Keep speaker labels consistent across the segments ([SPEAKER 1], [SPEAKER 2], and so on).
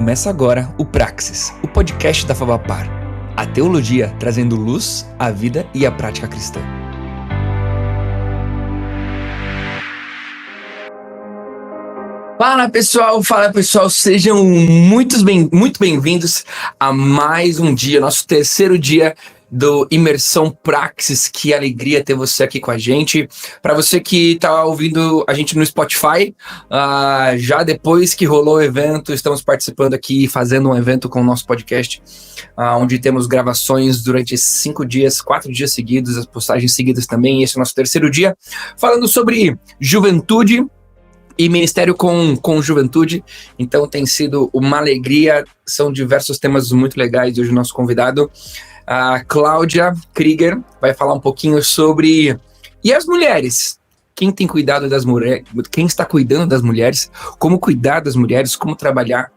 [SPEAKER 1] Começa agora o Praxis, o podcast da Fabapar. A teologia trazendo luz à vida e à prática cristã. Fala pessoal, sejam muito bem-vindos a mais um dia, nosso terceiro dia do Imersão Praxis. Que alegria ter você aqui com a gente. Para você que está ouvindo a gente no Spotify, já depois que rolou o evento, estamos participando aqui, fazendo um evento com o nosso podcast, onde temos gravações durante 5 dias, 4 dias seguidos, as postagens seguidas também. Esse é o nosso terceiro dia, falando sobre juventude e ministério com juventude. Então tem sido uma alegria, são diversos temas muito legais. Hoje o nosso convidado, a Cláudia Krieger, vai falar um pouquinho sobre... E as mulheres? Quem tem cuidado das mulheres? Quem está cuidando das mulheres? Como cuidar das mulheres? Como trabalhar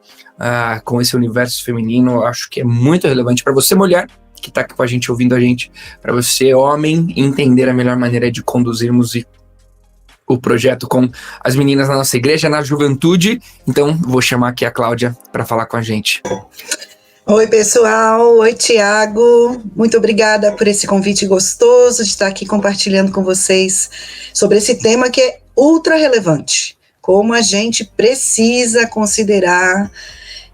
[SPEAKER 1] com esse universo feminino? Eu acho que é muito relevante para você, mulher, que está aqui com a gente, ouvindo a gente, para você, homem, entender a melhor maneira de conduzirmos o projeto com as meninas na nossa igreja, na juventude. Então, vou chamar aqui a Cláudia para falar com a gente.
[SPEAKER 2] Oi, pessoal. Oi, Tiago. Muito obrigada por esse convite gostoso de estar aqui compartilhando com vocês sobre esse tema que é ultra relevante. Como a gente precisa considerar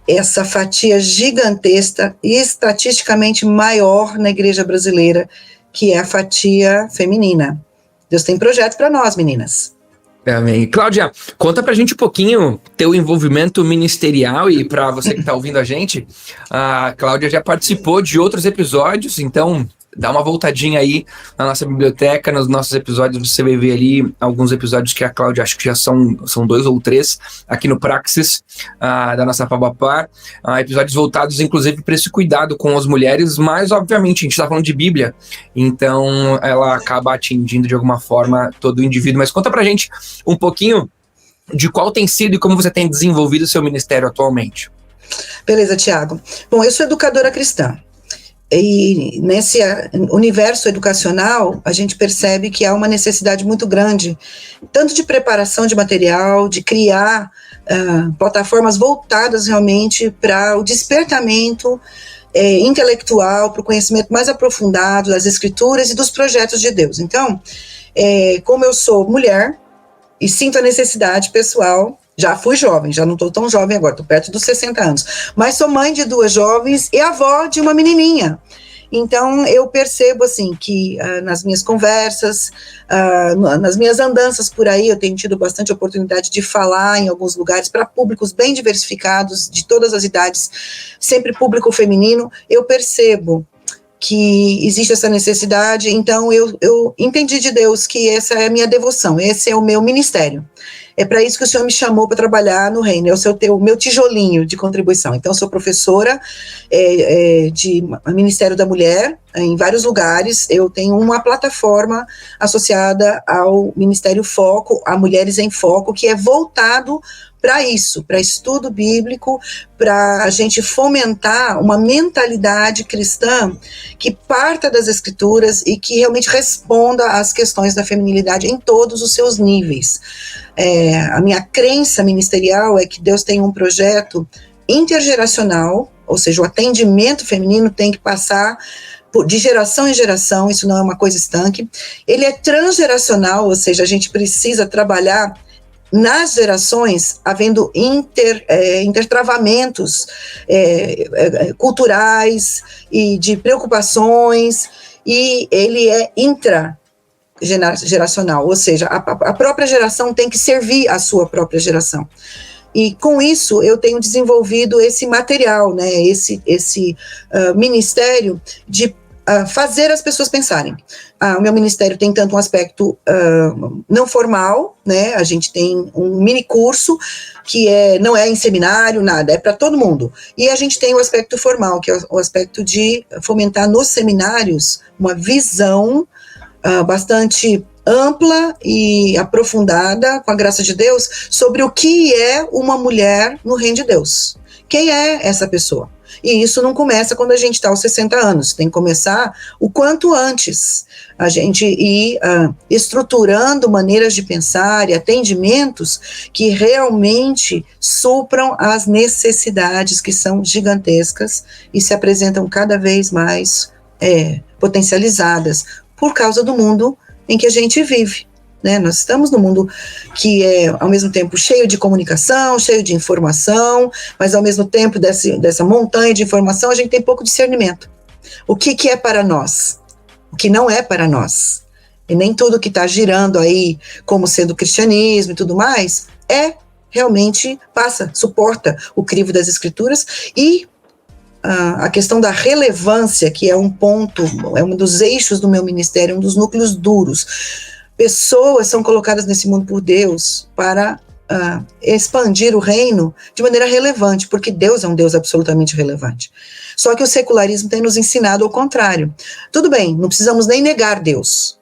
[SPEAKER 2] essa fatia gigantesca e estatisticamente maior na igreja brasileira, que é a fatia feminina. Deus tem projeto para nós, meninas.
[SPEAKER 1] Amém. Cláudia, conta pra gente um pouquinho teu envolvimento ministerial, e para você que tá ouvindo a gente, a Cláudia já participou de outros episódios, então dá uma voltadinha aí na nossa biblioteca, nos nossos episódios, você vai ver ali alguns episódios que a Cláudia, acho que já são 2 ou 3, aqui no Praxis, da nossa Fabapar, episódios voltados inclusive para esse cuidado com as mulheres, mas obviamente a gente está falando de Bíblia, então ela acaba atingindo de alguma forma todo o indivíduo. Mas conta pra gente um pouquinho de qual tem sido e como você tem desenvolvido o seu ministério atualmente.
[SPEAKER 2] Beleza, Tiago. Bom, eu sou educadora cristã. E nesse universo educacional, a gente percebe que há uma necessidade muito grande, tanto de preparação de material, de criar plataformas voltadas realmente para o despertamento intelectual, para o conhecimento mais aprofundado das Escrituras e dos projetos de Deus. Então, como eu sou mulher e sinto a necessidade pessoal, já fui jovem, já não estou tão jovem agora, estou perto dos 60 anos, mas sou mãe de 2 jovens e avó de uma menininha. Então, eu percebo, assim, que nas minhas conversas, nas minhas andanças por aí, eu tenho tido bastante oportunidade de falar em alguns lugares para públicos bem diversificados, de todas as idades, sempre público feminino. Eu percebo que existe essa necessidade, então eu entendi de Deus que essa é a minha devoção, esse é o meu ministério. É para isso que o Senhor me chamou para trabalhar no reino, é o meu tijolinho de contribuição. Então, eu sou professora de Ministério da Mulher em vários lugares. Eu tenho uma plataforma associada ao Ministério Foco, a Mulheres em Foco, que é voltado para isso, para estudo bíblico, para a gente fomentar uma mentalidade cristã que parta das Escrituras e que realmente responda às questões da feminilidade em todos os seus níveis. A minha crença ministerial é que Deus tem um projeto intergeracional, ou seja, o atendimento feminino tem que passar de geração em geração, isso não é uma coisa estanque. Ele é transgeracional, ou seja, a gente precisa trabalhar nas gerações, havendo intertravamentos culturais e de preocupações, e ele é intrageracional, ou seja, a própria geração tem que servir a sua própria geração. E com isso eu tenho desenvolvido esse material, né, esse ministério de fazer as pessoas pensarem. O meu ministério tem tanto um aspecto não formal, né? A gente tem um mini curso que não é em seminário, nada, é para todo mundo. E a gente tem o aspecto formal, que é o aspecto de fomentar nos seminários uma visão bastante ampla e aprofundada, com a graça de Deus, sobre o que é uma mulher no reino de Deus. quem é essa pessoa. E isso não começa quando a gente está aos 60 anos, tem que começar o quanto antes. A gente ir estruturando maneiras de pensar e atendimentos que realmente supram as necessidades que são gigantescas e se apresentam cada vez mais potencializadas por causa do mundo em que a gente vive. Né? Nós estamos num mundo que é, ao mesmo tempo, cheio de comunicação, cheio de informação, mas, ao mesmo tempo, dessa montanha de informação, a gente tem pouco discernimento. O que é para nós? O que não é para nós? E nem tudo que está girando aí, como sendo cristianismo e tudo mais, realmente suporta o crivo das Escrituras e a questão da relevância, que é um ponto, é um dos eixos do meu ministério, um dos núcleos duros. Pessoas são colocadas nesse mundo por Deus para expandir o reino de maneira relevante, porque Deus é um Deus absolutamente relevante. Só que o secularismo tem nos ensinado ao contrário. Tudo bem, não precisamos nem negar Deus.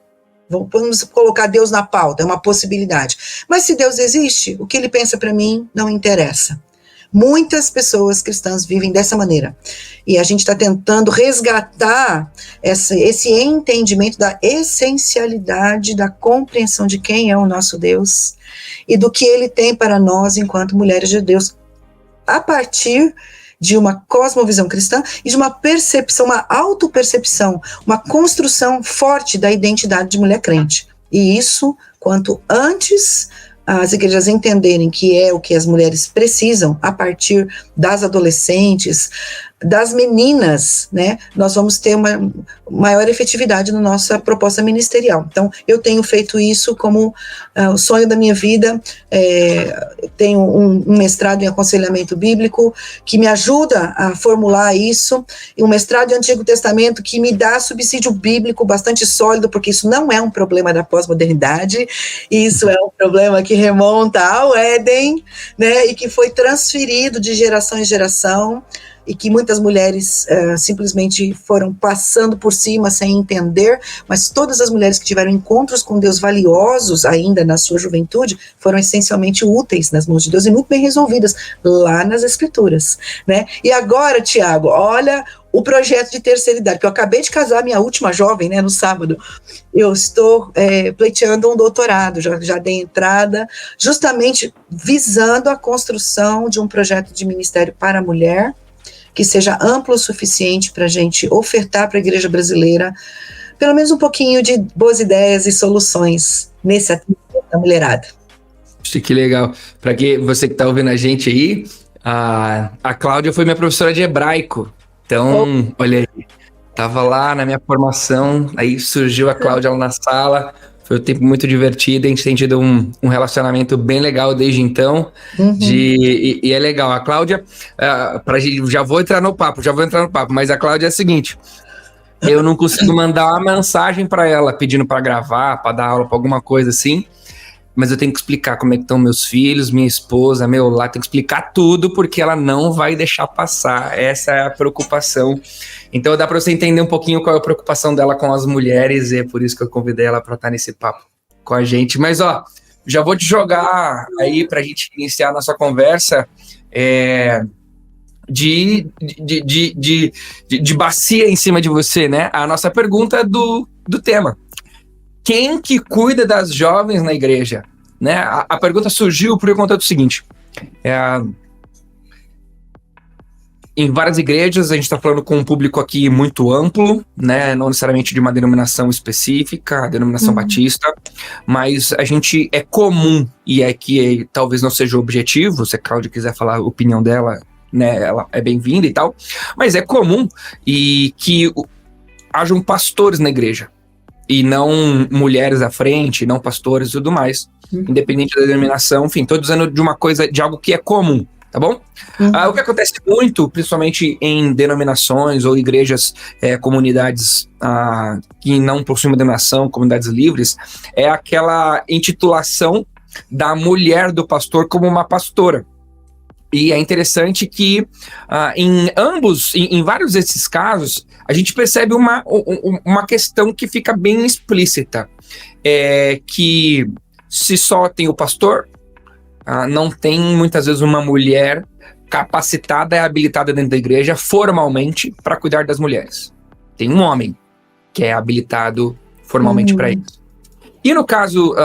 [SPEAKER 2] Vamos colocar Deus na pauta, é uma possibilidade. Mas se Deus existe, o que ele pensa para mim não interessa. Muitas pessoas cristãs vivem dessa maneira. E a gente está tentando resgatar esse entendimento da essencialidade, da compreensão de quem é o nosso Deus e do que ele tem para nós enquanto mulheres de Deus, a partir de uma cosmovisão cristã e de uma percepção, uma autopercepção, uma construção forte da identidade de mulher crente. E isso, quanto antes as igrejas entenderem que é o que as mulheres precisam, a partir das adolescentes, das meninas, né, nós vamos ter uma maior efetividade na nossa proposta ministerial. Então, eu tenho feito isso como o sonho da minha vida. Tenho um mestrado em aconselhamento bíblico que me ajuda a formular isso, e um mestrado em Antigo Testamento que me dá subsídio bíblico bastante sólido, porque isso não é um problema da pós-modernidade, isso é um problema que remonta ao Éden, né, e que foi transferido de geração em geração, e que muitas mulheres simplesmente foram passando por cima sem entender, mas todas as mulheres que tiveram encontros com Deus valiosos ainda na sua juventude foram essencialmente úteis nas mãos de Deus e muito bem resolvidas lá nas Escrituras, né? E agora, Tiago, olha o projeto de terceira idade, que eu acabei de casar minha última jovem, né, no sábado. Eu estou pleiteando um doutorado, já dei entrada, justamente visando a construção de um projeto de ministério para a mulher, que seja amplo o suficiente para a gente ofertar para a igreja brasileira pelo menos um pouquinho de boas ideias e soluções nesse atendimento da mulherada.
[SPEAKER 1] Que legal. Para você que está ouvindo a gente aí, a Cláudia foi minha professora de hebraico. Então, olha aí, estava lá na minha formação, aí surgiu a Cláudia lá na sala. Foi um tempo muito divertido, a gente tem tido um relacionamento bem legal desde então. E é legal. A Cláudia, já vou entrar no papo, mas a Cláudia é a seguinte: eu não consigo mandar uma mensagem para ela pedindo para gravar, para dar aula, para alguma coisa assim, mas eu tenho que explicar como é que estão meus filhos, minha esposa, meu lar, tenho que explicar tudo, porque ela não vai deixar passar. Essa é a preocupação. Então dá para você entender um pouquinho qual é a preocupação dela com as mulheres, e é por isso que eu convidei ela para estar nesse papo com a gente. Mas já vou te jogar aí para a gente iniciar a nossa conversa de bacia em cima de você, né? A nossa pergunta do tema: quem que cuida das jovens na igreja? Né? A pergunta surgiu por conta do seguinte: em várias igrejas, a gente está falando com um público aqui muito amplo, né? Não necessariamente de uma denominação específica, a denominação batista, mas a gente é comum, e é que talvez não seja o objetivo, se a Cláudia quiser falar a opinião dela, né, ela é bem-vinda e tal, mas é comum e que hajam pastores na igreja, e não mulheres à frente, não pastores e tudo mais, independente da denominação. Enfim, estou dizendo de algo que é comum, tá bom? O que acontece muito, principalmente em denominações ou igrejas, comunidades que não possuem uma denominação, comunidades livres, é aquela intitulação da mulher do pastor como uma pastora. E é interessante que em vários desses casos, a gente percebe uma questão que fica bem explícita, que se só tem o pastor, não tem muitas vezes uma mulher capacitada e habilitada dentro da igreja formalmente para cuidar das mulheres. Tem um homem que é habilitado formalmente para isso. E no caso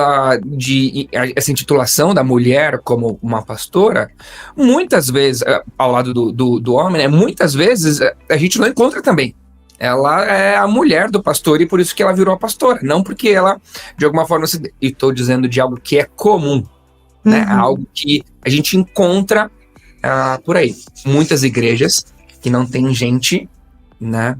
[SPEAKER 1] de essa intitulação da mulher como uma pastora, muitas vezes, ao lado do homem, né, muitas vezes a gente não encontra também. Ela é a mulher do pastor e por isso que ela virou a pastora. Não porque ela, de alguma forma, e estou dizendo de algo que é comum, né, algo que a gente encontra por aí. Muitas igrejas que não tem gente, né,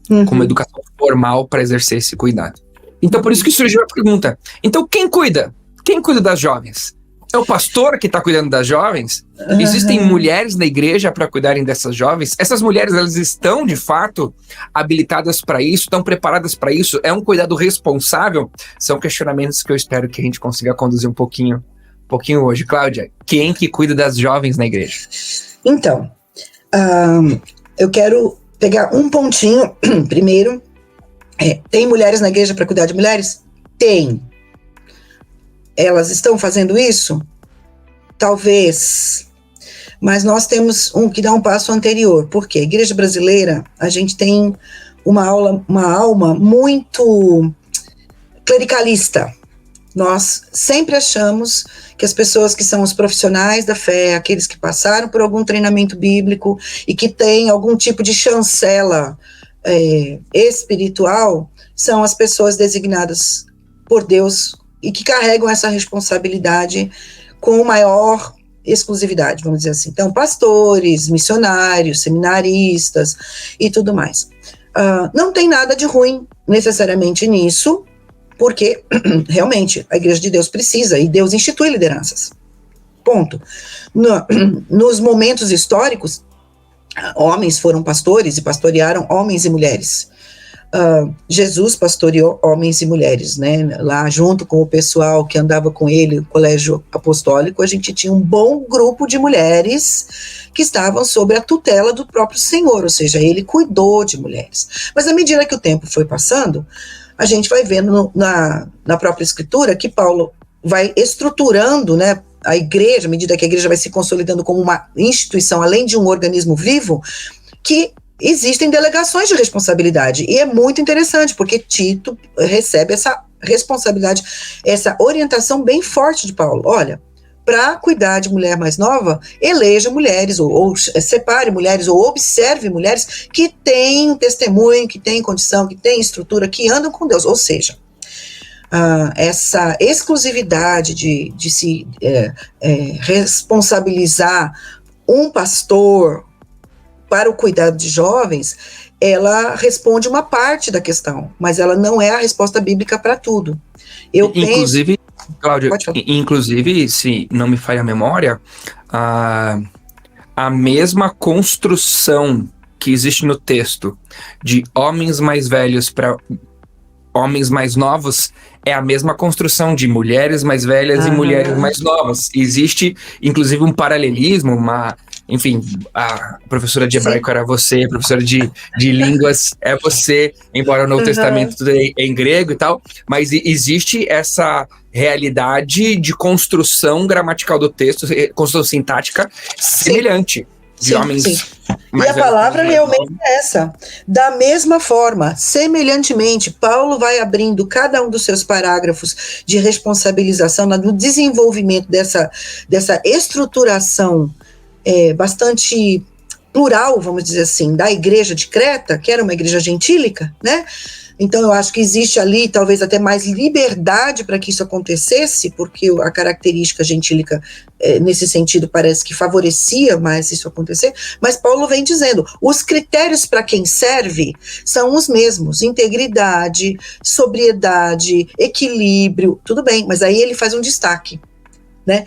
[SPEAKER 1] com uma educação formal para exercer esse cuidado. Então, por isso que surgiu a pergunta. Então, quem cuida? Quem cuida das jovens? É o pastor que está cuidando das jovens? Existem mulheres na igreja para cuidarem dessas jovens? Essas mulheres, elas estão, de fato, habilitadas para isso? Estão preparadas para isso? É um cuidado responsável? São questionamentos que eu espero que a gente consiga conduzir um pouquinho hoje. Cláudia, quem que cuida das jovens na igreja?
[SPEAKER 2] Então, eu quero pegar um pontinho primeiro. Tem mulheres na igreja para cuidar de mulheres? Tem. Elas estão fazendo isso? Talvez. Mas nós temos que dar um passo anterior. Por quê? A igreja brasileira, a gente tem uma alma muito clericalista. Nós sempre achamos que as pessoas que são os profissionais da fé, aqueles que passaram por algum treinamento bíblico e que têm algum tipo de chancela espiritual, são as pessoas designadas por Deus e que carregam essa responsabilidade com maior exclusividade, vamos dizer assim. Então, pastores, missionários, seminaristas e tudo mais. Não tem nada de ruim necessariamente nisso, porque realmente a Igreja de Deus precisa e Deus institui lideranças. Ponto. Nos momentos históricos, homens foram pastores e pastorearam homens e mulheres. Jesus pastoreou homens e mulheres, né? Lá junto com o pessoal que andava com ele, o colégio apostólico, a gente tinha um bom grupo de mulheres que estavam sob a tutela do próprio Senhor, ou seja, ele cuidou de mulheres. Mas à medida que o tempo foi passando, a gente vai vendo na própria escritura que Paulo vai estruturando, né, a igreja, à medida que a igreja vai se consolidando como uma instituição, além de um organismo vivo, que existem delegações de responsabilidade. E é muito interessante, porque Tito recebe essa responsabilidade, essa orientação bem forte de Paulo. Olha, para cuidar de mulher mais nova, eleja mulheres, ou separe mulheres, ou observe mulheres que têm testemunho, que têm condição, que têm estrutura, que andam com Deus. Ou seja, essa exclusividade de se responsabilizar um pastor para o cuidado de jovens, ela responde uma parte da questão, mas ela não é a resposta bíblica para tudo.
[SPEAKER 1] Inclusive, Cláudia, inclusive, se não me falha a memória, a mesma construção que existe no texto de homens mais velhos para homens mais novos é a mesma construção de mulheres mais velhas e mulheres mais novas. Existe, inclusive, um paralelismo, enfim, a professora de hebraico era você, a professora de línguas é você, embora o Novo Testamento tudo é em grego e tal, mas existe essa realidade de construção gramatical do texto, construção sintática semelhante. De homens.
[SPEAKER 2] E a palavra realmente é essa. Da mesma forma, semelhantemente, Paulo vai abrindo cada um dos seus parágrafos de responsabilização no desenvolvimento dessa estruturação bastante plural, vamos dizer assim, da igreja de Creta, que era uma igreja gentílica, né? Então eu acho que existe ali talvez até mais liberdade para que isso acontecesse, porque a característica gentílica nesse sentido parece que favorecia mais isso acontecer, mas Paulo vem dizendo, os critérios para quem serve são os mesmos, integridade, sobriedade, equilíbrio, tudo bem, mas aí ele faz um destaque, né?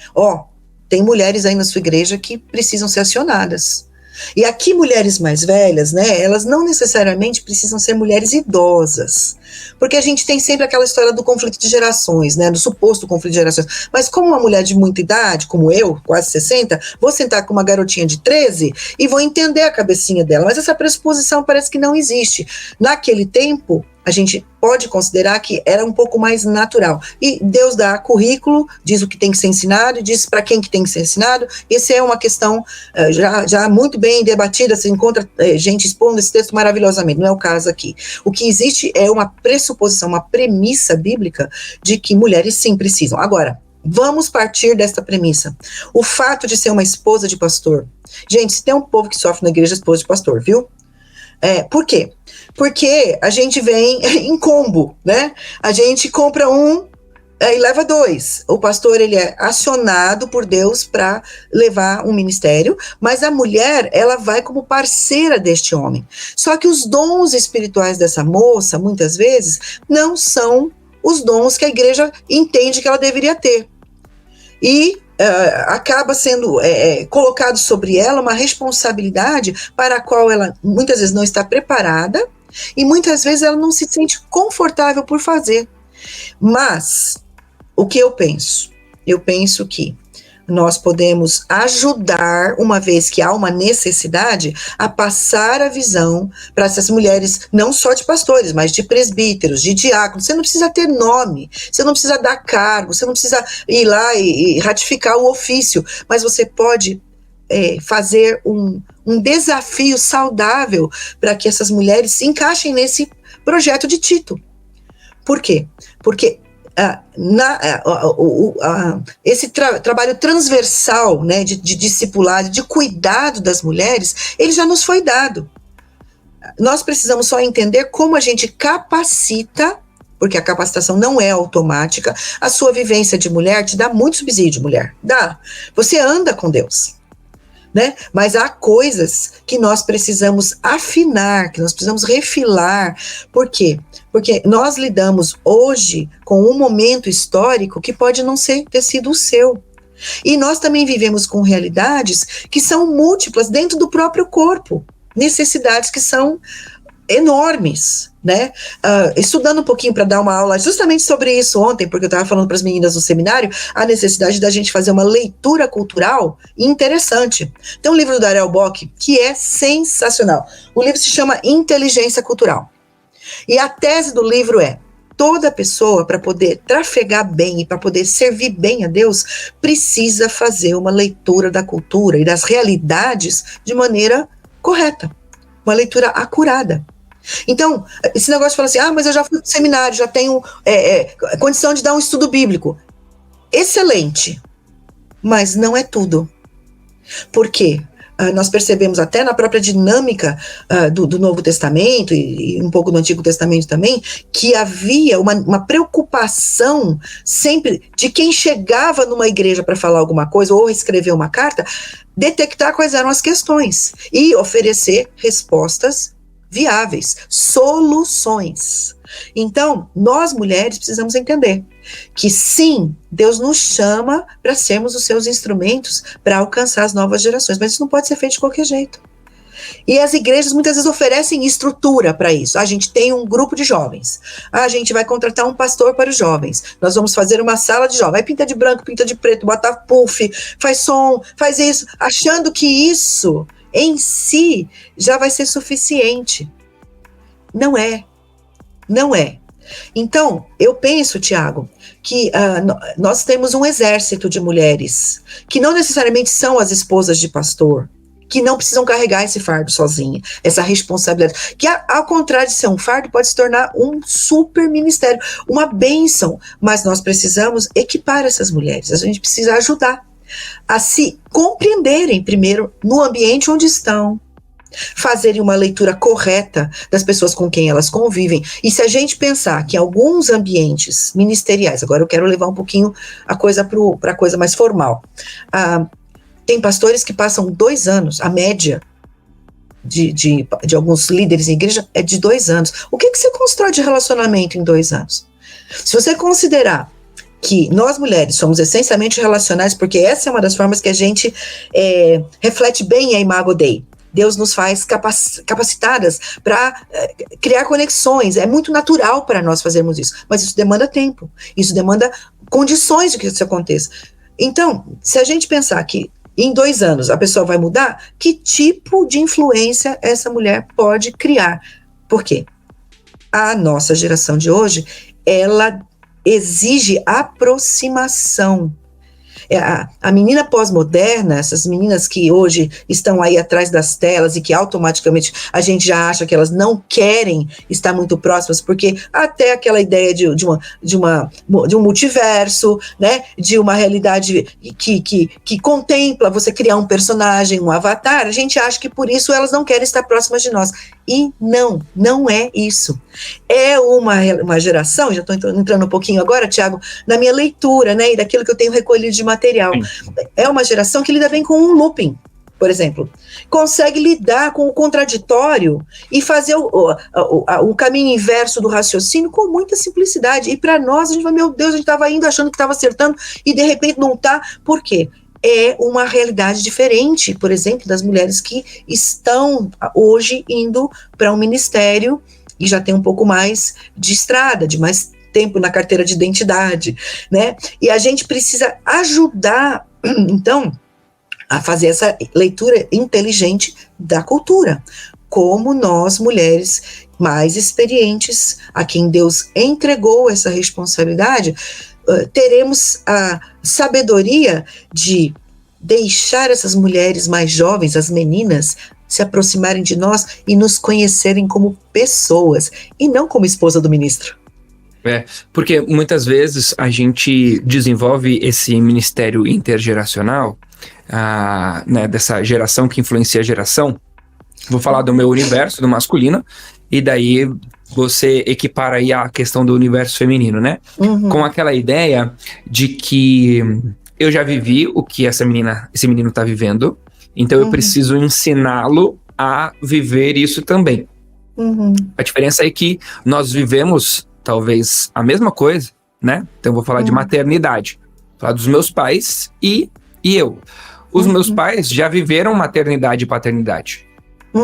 [SPEAKER 2] Tem mulheres aí na sua igreja que precisam ser acionadas. E aqui mulheres mais velhas, né, elas não necessariamente precisam ser mulheres idosas, porque a gente tem sempre aquela história do conflito de gerações, né, do suposto conflito de gerações, mas como uma mulher de muita idade, como eu, quase 60, vou sentar com uma garotinha de 13 e vou entender a cabecinha dela, mas essa pressuposição parece que não existe. Naquele tempo, a gente pode considerar que era um pouco mais natural. E Deus dá currículo, diz o que tem que ser ensinado, diz para quem que tem que ser ensinado. Essa é uma questão já muito bem debatida, você encontra gente expondo esse texto maravilhosamente, não é o caso aqui. O que existe é uma pressuposição, uma premissa bíblica de que mulheres sim precisam. Agora, vamos partir desta premissa. O fato de ser uma esposa de pastor. Gente, se tem um povo que sofre na igreja, esposa de pastor, viu? Por quê? Porque a gente vem em combo, né? A gente compra um e leva dois. O pastor, ele é acionado por Deus para levar um ministério, mas a mulher, ela vai como parceira deste homem. Só que os dons espirituais dessa moça, muitas vezes, não são os dons que a igreja entende que ela deveria ter. E acaba sendo colocado sobre ela uma responsabilidade para a qual ela muitas vezes não está preparada e muitas vezes ela não se sente confortável por fazer. Mas o que eu penso? Eu penso que nós podemos ajudar, uma vez que há uma necessidade, a passar a visão para essas mulheres, não só de pastores, mas de presbíteros, de diáconos. Você não precisa ter nome, você não precisa dar cargo, você não precisa ir lá e ratificar o ofício, mas você pode fazer um desafio saudável para que essas mulheres se encaixem nesse projeto de Tito. Por quê? Porque esse trabalho transversal, né, de discipulado, de cuidado das mulheres, ele já nos foi dado. Nós precisamos só entender como a gente capacita, porque a capacitação não é automática. A sua vivência de mulher te dá muito subsídio, mulher. Dá. Você anda com Deus, né? Mas há coisas que nós precisamos afinar, que nós precisamos refilar. Por quê? Porque nós lidamos hoje com um momento histórico que pode não ter sido o seu. E nós também vivemos com realidades que são múltiplas dentro do próprio corpo. Necessidades que são enormes, né? Estudando um pouquinho para dar uma aula justamente sobre isso ontem, porque eu estava falando para as meninas do seminário, a necessidade da gente fazer uma leitura cultural interessante. Tem um livro do Darrell Bock que é sensacional. O livro se chama Inteligência Cultural. E a tese do livro é: toda pessoa, para poder trafegar bem e para poder servir bem a Deus, precisa fazer uma leitura da cultura e das realidades de maneira correta, uma leitura acurada. Então, esse negócio de falar assim, mas eu já fui para o seminário, já tenho condição de dar um estudo bíblico. Excelente, mas não é tudo. Por quê? Nós percebemos até na própria dinâmica do Novo Testamento e um pouco do Antigo Testamento também, que havia uma preocupação sempre de quem chegava numa igreja para falar alguma coisa ou escrever uma carta, detectar quais eram as questões e oferecer respostas viáveis, soluções. Então, nós mulheres precisamos entender que sim, Deus nos chama para sermos os seus instrumentos para alcançar as novas gerações, mas isso não pode ser feito de qualquer jeito. E as igrejas muitas vezes oferecem estrutura para isso. A gente tem um grupo de jovens, a gente vai contratar um pastor para os jovens, nós vamos fazer uma sala de jovens, aí pinta de branco, pinta de preto, bota puff, faz som, faz isso, achando que isso em si já vai ser suficiente. Não é. Não é. Então, eu penso, Tiago, que nós temos um exército de mulheres que não necessariamente são as esposas de pastor, que não precisam carregar esse fardo sozinha, essa responsabilidade, que ao contrário de ser um fardo, pode se tornar um super ministério, uma bênção, mas nós precisamos equipar essas mulheres, a gente precisa ajudar a se compreenderem primeiro no ambiente onde estão, fazerem uma leitura correta das pessoas com quem elas convivem. E se a gente pensar que alguns ambientes ministeriais, agora eu quero levar um pouquinho a coisa para a coisa mais formal, tem pastores que passam 2 anos, a média de alguns líderes em igreja é de 2 anos. O que você constrói de relacionamento em 2 anos? Se você considerar que nós mulheres somos essencialmente relacionais, porque essa é uma das formas que a gente reflete bem a Imago Dei. Deus nos faz capacitadas para criar conexões. É muito natural para nós fazermos isso, mas isso demanda tempo, isso demanda condições de que isso aconteça. Então, se a gente pensar que em 2 anos a pessoa vai mudar, que tipo de influência essa mulher pode criar? Por quê? A nossa geração de hoje, ela exige aproximação. A menina pós-moderna, essas meninas que hoje estão aí atrás das telas e que automaticamente a gente já acha que elas não querem estar muito próximas, porque até aquela ideia de um multiverso, né, de uma realidade que contempla você criar um personagem, um avatar, a gente acha que por isso elas não querem estar próximas de nós. E não é isso. É uma geração, já estou entrando um pouquinho agora, Tiago, na minha leitura, né, e daquilo que eu tenho recolhido de material. É uma geração que lida bem com um looping, por exemplo. Consegue lidar com o contraditório e fazer o caminho inverso do raciocínio com muita simplicidade. E para nós, a gente vai, meu Deus, a gente estava indo achando que estava acertando e de repente não está. Por quê? É uma realidade diferente, por exemplo, das mulheres que estão hoje indo para um ministério e já tem um pouco mais de estrada, de mais tempo na carteira de identidade, né? E a gente precisa ajudar, então, a fazer essa leitura inteligente da cultura. Como nós, mulheres mais experientes, a quem Deus entregou essa responsabilidade, teremos a sabedoria de deixar essas mulheres mais jovens, as meninas, se aproximarem de nós e nos conhecerem como pessoas, e não como esposa do ministro.
[SPEAKER 1] Porque muitas vezes a gente desenvolve esse ministério intergeracional, né, dessa geração que influencia a geração. Vou falar do meu universo, do masculino, e daí você equipara aí a questão do universo feminino, né? Com aquela ideia de que eu já vivi o que esse menino tá vivendo, então eu preciso ensiná-lo a viver isso também. A diferença é que nós vivemos talvez a mesma coisa, né? Então eu vou falar de maternidade, vou falar dos meus pais e eu. Os meus pais já viveram maternidade e paternidade,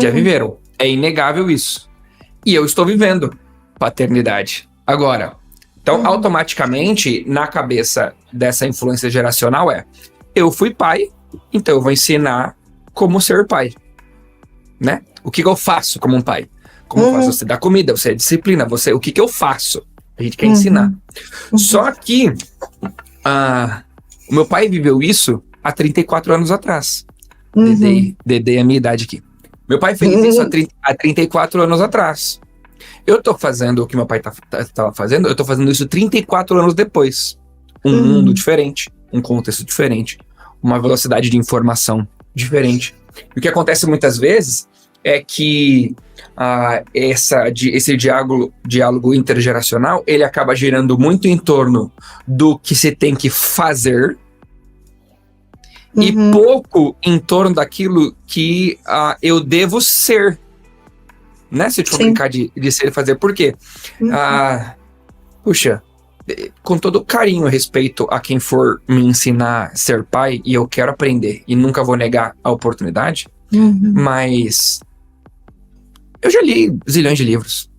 [SPEAKER 1] já viveram, é inegável isso. E eu estou vivendo paternidade agora. Então, automaticamente, na cabeça dessa influência geracional eu fui pai, então eu vou ensinar como ser pai, né? O que eu faço como um pai? Como eu faço? Você dá comida, você é disciplina, o que eu faço? A gente quer ensinar. Só que o meu pai viveu isso há 34 anos atrás. Dedei a minha idade aqui. Meu pai fez isso há 34 anos atrás. Eu tô fazendo o que meu pai tava fazendo, eu tô fazendo isso 34 anos depois. Um mundo diferente, um contexto diferente, uma velocidade de informação diferente. E o que acontece muitas vezes é que esse diálogo intergeracional, ele acaba girando muito em torno do que se tem que fazer e pouco em torno daquilo que eu devo ser, né? Se eu for brincar de ser e fazer. Por quê? Puxa, com todo carinho e respeito a quem for me ensinar a ser pai, e eu quero aprender e nunca vou negar a oportunidade, mas eu já li zilhões de livros,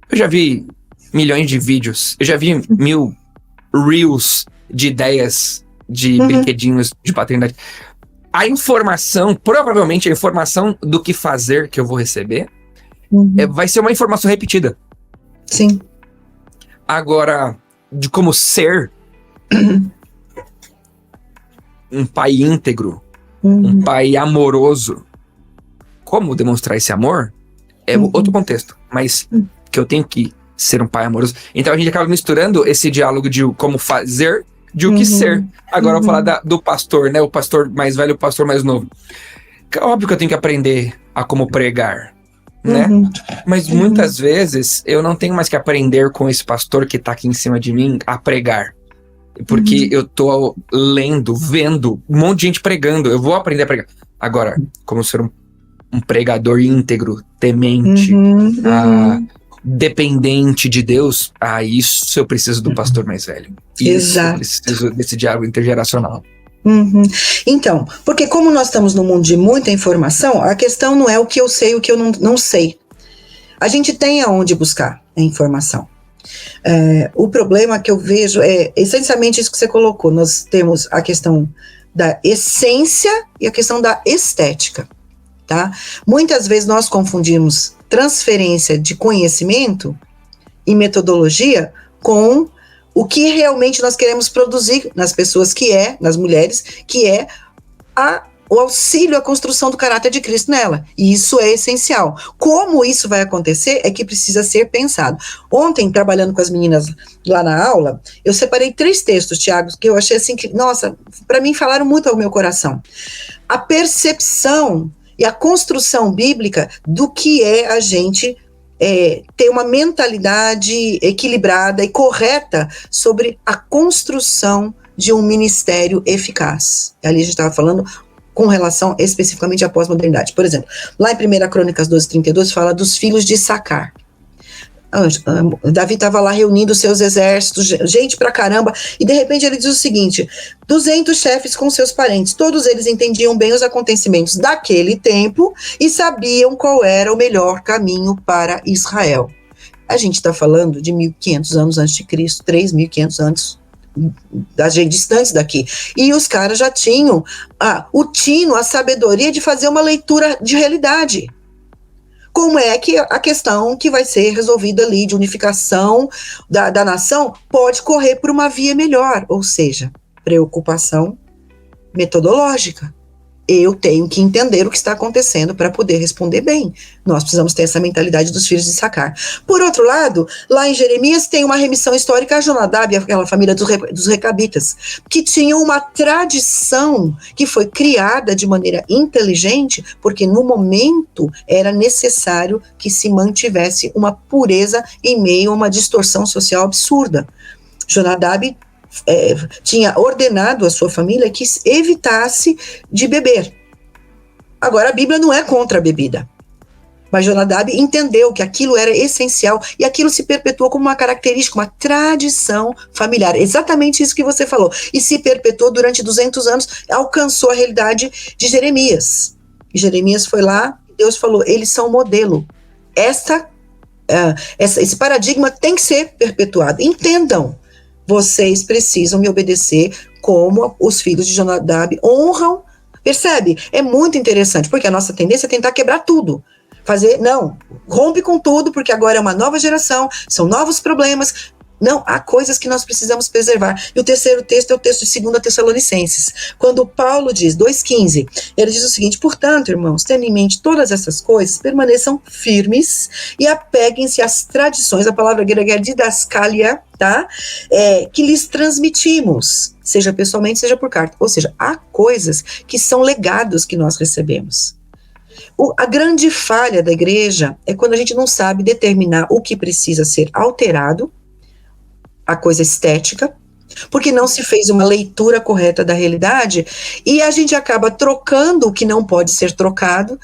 [SPEAKER 1] eu já vi milhões de vídeos, eu já vi 1000 reels de ideias de brinquedinhos de paternidade. A informação, provavelmente a informação do que fazer que eu vou receber, vai ser uma informação repetida.
[SPEAKER 2] Sim.
[SPEAKER 1] Agora, de como ser um pai íntegro, um pai amoroso, como demonstrar esse amor, é outro contexto, mas que eu tenho que ser um pai amoroso. Então a gente acaba misturando esse diálogo de como fazer de o que ser. Agora eu vou falar do pastor, né? O pastor mais velho e o pastor mais novo. Óbvio que eu tenho que aprender a como pregar, né? Mas muitas vezes eu não tenho mais que aprender com esse pastor que tá aqui em cima de mim a pregar. Porque eu tô lendo, vendo um monte de gente pregando. Eu vou aprender a pregar. Agora, como ser um pregador íntegro, temente, dependente de Deus, isso eu preciso do pastor mais velho. Isso eu preciso desse diálogo intergeracional.
[SPEAKER 2] Então, porque como nós estamos num mundo de muita informação, a questão não é o que eu sei e o que eu não sei. A gente tem aonde buscar a informação. O problema que eu vejo é essencialmente isso que você colocou. Nós temos a questão da essência e a questão da estética, tá? Muitas vezes nós confundimos transferência de conhecimento e metodologia com o que realmente nós queremos produzir nas pessoas, nas mulheres, que é o auxílio à construção do caráter de Cristo nela. E isso é essencial. Como isso vai acontecer é que precisa ser pensado. Ontem, trabalhando com as meninas lá na aula, eu separei 3 textos, Tiago, que eu achei assim que, nossa, para mim falaram muito ao meu coração. A percepção e a construção bíblica do que é a gente ter uma mentalidade equilibrada e correta sobre a construção de um ministério eficaz. Ali a gente estava falando com relação especificamente à pós-modernidade. Por exemplo, lá em 1 Crônicas 12:32 fala dos filhos de Issacar. Davi estava lá reunindo seus exércitos, gente pra caramba, e de repente ele diz o seguinte: 200 chefes com seus parentes, todos eles entendiam bem os acontecimentos daquele tempo e sabiam qual era o melhor caminho para Israel. A gente está falando de 1.500 anos antes de Cristo, 3.500 anos distantes daqui, e os caras já tinham o tino, a sabedoria de fazer uma leitura de realidade. Como é que a questão que vai ser resolvida ali de unificação da nação pode correr por uma via melhor, ou seja, preocupação metodológica. Eu tenho que entender o que está acontecendo para poder responder bem. Nós precisamos ter essa mentalidade dos filhos de Issacar. Por outro lado, lá em Jeremias tem uma remissão histórica a Jonadab, aquela família dos recabitas, que tinham uma tradição que foi criada de maneira inteligente, porque no momento era necessário que se mantivesse uma pureza em meio a uma distorção social absurda. Jonadab tinha ordenado à sua família que evitasse de beber. Agora, a Bíblia não é contra a bebida, mas Jonadab entendeu que aquilo era essencial e aquilo se perpetuou como uma característica, uma tradição familiar. Exatamente isso que você falou. E se perpetuou durante 200 anos, alcançou a realidade de Jeremias. E Jeremias foi lá, Deus falou, eles são modelo. Esse paradigma tem que ser perpetuado. Entendam. Vocês precisam me obedecer como os filhos de Jonadab honram. Percebe? É muito interessante, porque a nossa tendência é tentar quebrar tudo. Rompe com tudo, porque agora é uma nova geração, são novos problemas. Não, há coisas que nós precisamos preservar. E o terceiro texto é o texto de 2 Tessalonicenses. Quando Paulo diz, 2,15, ele diz o seguinte: portanto, irmãos, tendo em mente todas essas coisas, permaneçam firmes e apeguem-se às tradições, a palavra grega é didaskalia, tá? Que lhes transmitimos, seja pessoalmente, seja por carta. Ou seja, há coisas que são legados que nós recebemos. A grande falha da igreja é quando a gente não sabe determinar o que precisa ser alterado, a coisa estética, porque não se fez uma leitura correta da realidade, e a gente acaba trocando o que não pode ser trocado,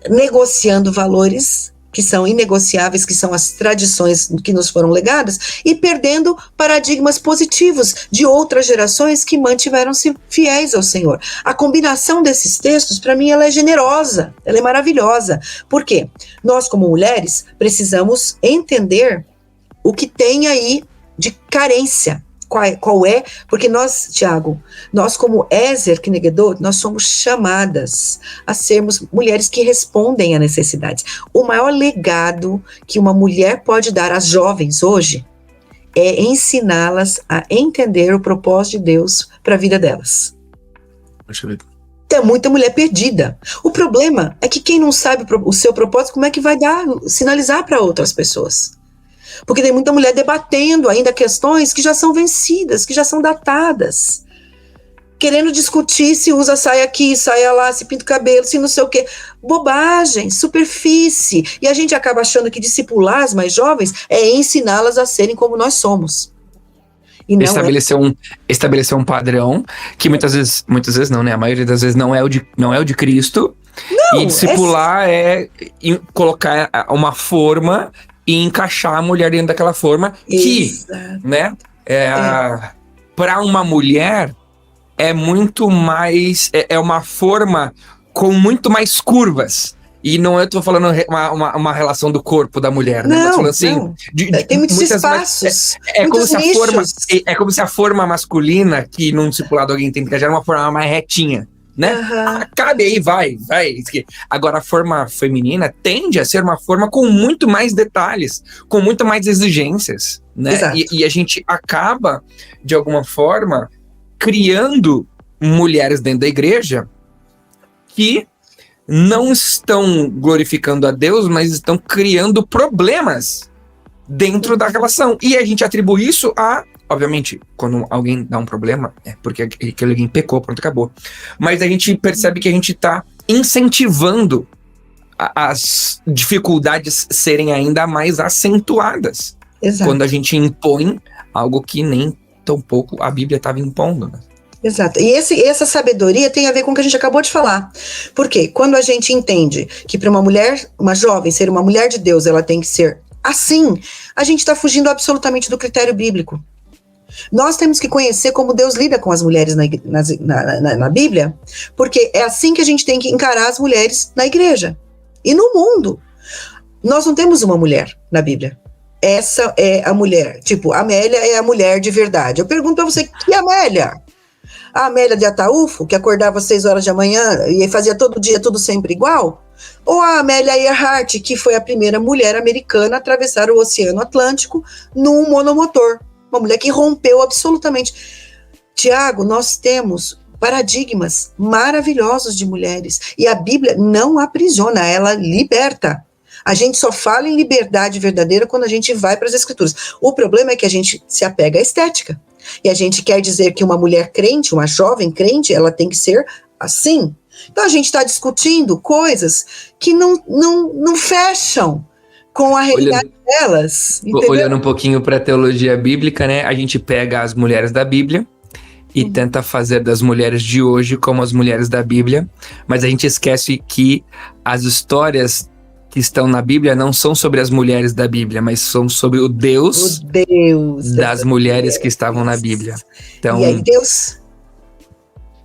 [SPEAKER 2] negociando valores que são inegociáveis, que são as tradições que nos foram legadas, e perdendo paradigmas positivos de outras gerações que mantiveram-se fiéis ao Senhor. A combinação desses textos, para mim, ela é generosa, ela é maravilhosa. Por quê? Nós, como mulheres, precisamos entender o que tem aí de carência. Qual é? Porque nós, Tiago, nós como Ezer Knegedot, nós somos chamadas a sermos mulheres que respondem a necessidades. O maior legado que uma mulher pode dar às jovens hoje é ensiná-las a entender o propósito de Deus para a vida delas.
[SPEAKER 1] Deixa eu ver.
[SPEAKER 2] Tem muita mulher perdida. O problema é que quem não sabe o seu propósito, como é que vai sinalizar para outras pessoas? Porque tem muita mulher debatendo ainda questões que já são vencidas, que já são datadas. Querendo discutir se usa saia aqui, saia lá, se pinta o cabelo, se não sei o quê. Bobagem, superfície. E a gente acaba achando que discipular as mais jovens é ensiná-las a serem como nós somos. E não estabelecer um padrão que muitas vezes não, né? A maioria das vezes não é o de Cristo. Não, e discipular é colocar uma forma e encaixar a mulher dentro daquela forma. Exato. Que, né, para uma mulher é muito mais, é uma forma com muito mais curvas. E não eu tô falando uma relação do corpo da mulher, né? Não, mas falando assim, tem muitos espaços,
[SPEAKER 1] como se a forma masculina que num discipulado alguém tem que já era uma forma mais retinha. né? Cabe aí, vai. Agora, a forma feminina tende a ser uma forma com muito mais detalhes, com muito mais exigências, né? E a gente acaba, de alguma forma, criando mulheres dentro da igreja que não estão glorificando a Deus, mas estão criando problemas dentro da relação. E a gente atribui isso a... Obviamente, quando alguém dá um problema, é porque aquele alguém pecou, pronto, acabou. Mas a gente percebe que a gente está incentivando as dificuldades serem ainda mais acentuadas.
[SPEAKER 2] Exato.
[SPEAKER 1] Quando a gente impõe algo que nem tão pouco a Bíblia estava impondo, né?
[SPEAKER 2] Exato. E essa sabedoria tem a ver com o que a gente acabou de falar. Porque quando a gente entende que para uma mulher, uma jovem, ser uma mulher de Deus, ela tem que ser assim, a gente está fugindo absolutamente do critério bíblico. Nós temos que conhecer como Deus lida com as mulheres na Bíblia, porque é assim que a gente tem que encarar as mulheres na igreja. E no mundo, nós não temos uma mulher na Bíblia. Essa é a mulher. Tipo, a Amélia é a mulher de verdade. Eu pergunto pra você, que Amélia? A Amélia de Ataúfo, que acordava às 6 horas da manhã e fazia todo dia tudo sempre igual? Ou a Amélia Earhart, que foi a primeira mulher americana a atravessar o Oceano Atlântico num monomotor? Uma mulher que rompeu absolutamente. Tiago, nós temos paradigmas maravilhosos de mulheres. E a Bíblia não aprisiona, ela liberta. A gente só fala em liberdade verdadeira quando a gente vai para as Escrituras. O problema é que a gente se apega à estética. E a gente quer dizer que uma mulher crente, uma jovem crente, ela tem que ser assim. Então a gente está discutindo coisas que não fecham com a realidade delas. Entendeu?
[SPEAKER 1] Olhando um pouquinho para a teologia bíblica, né? A gente pega as mulheres da Bíblia e tenta fazer das mulheres de hoje como as mulheres da Bíblia, mas a gente esquece que as histórias que estão na Bíblia não são sobre as mulheres da Bíblia, mas são sobre o Deus das mulheres que estavam na Bíblia. Então,
[SPEAKER 2] e aí Deus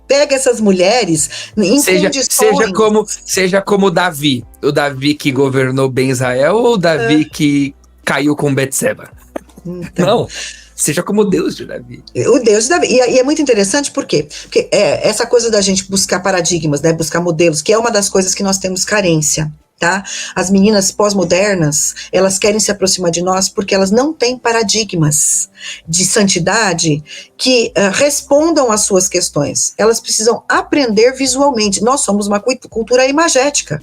[SPEAKER 2] pega essas mulheres em
[SPEAKER 1] seja como Davi, o Davi que governou bem Israel ou o Davi que caiu com Betseba. Então, não, seja como o Deus de Davi.
[SPEAKER 2] O Deus de Davi. E é muito interessante por quê? Porque essa coisa da gente buscar paradigmas, né, buscar modelos, que é uma das coisas que nós temos carência. Tá? As meninas pós-modernas, elas querem se aproximar de nós porque elas não têm paradigmas de santidade que respondam às suas questões. Elas precisam aprender visualmente. Nós somos uma cultura imagética.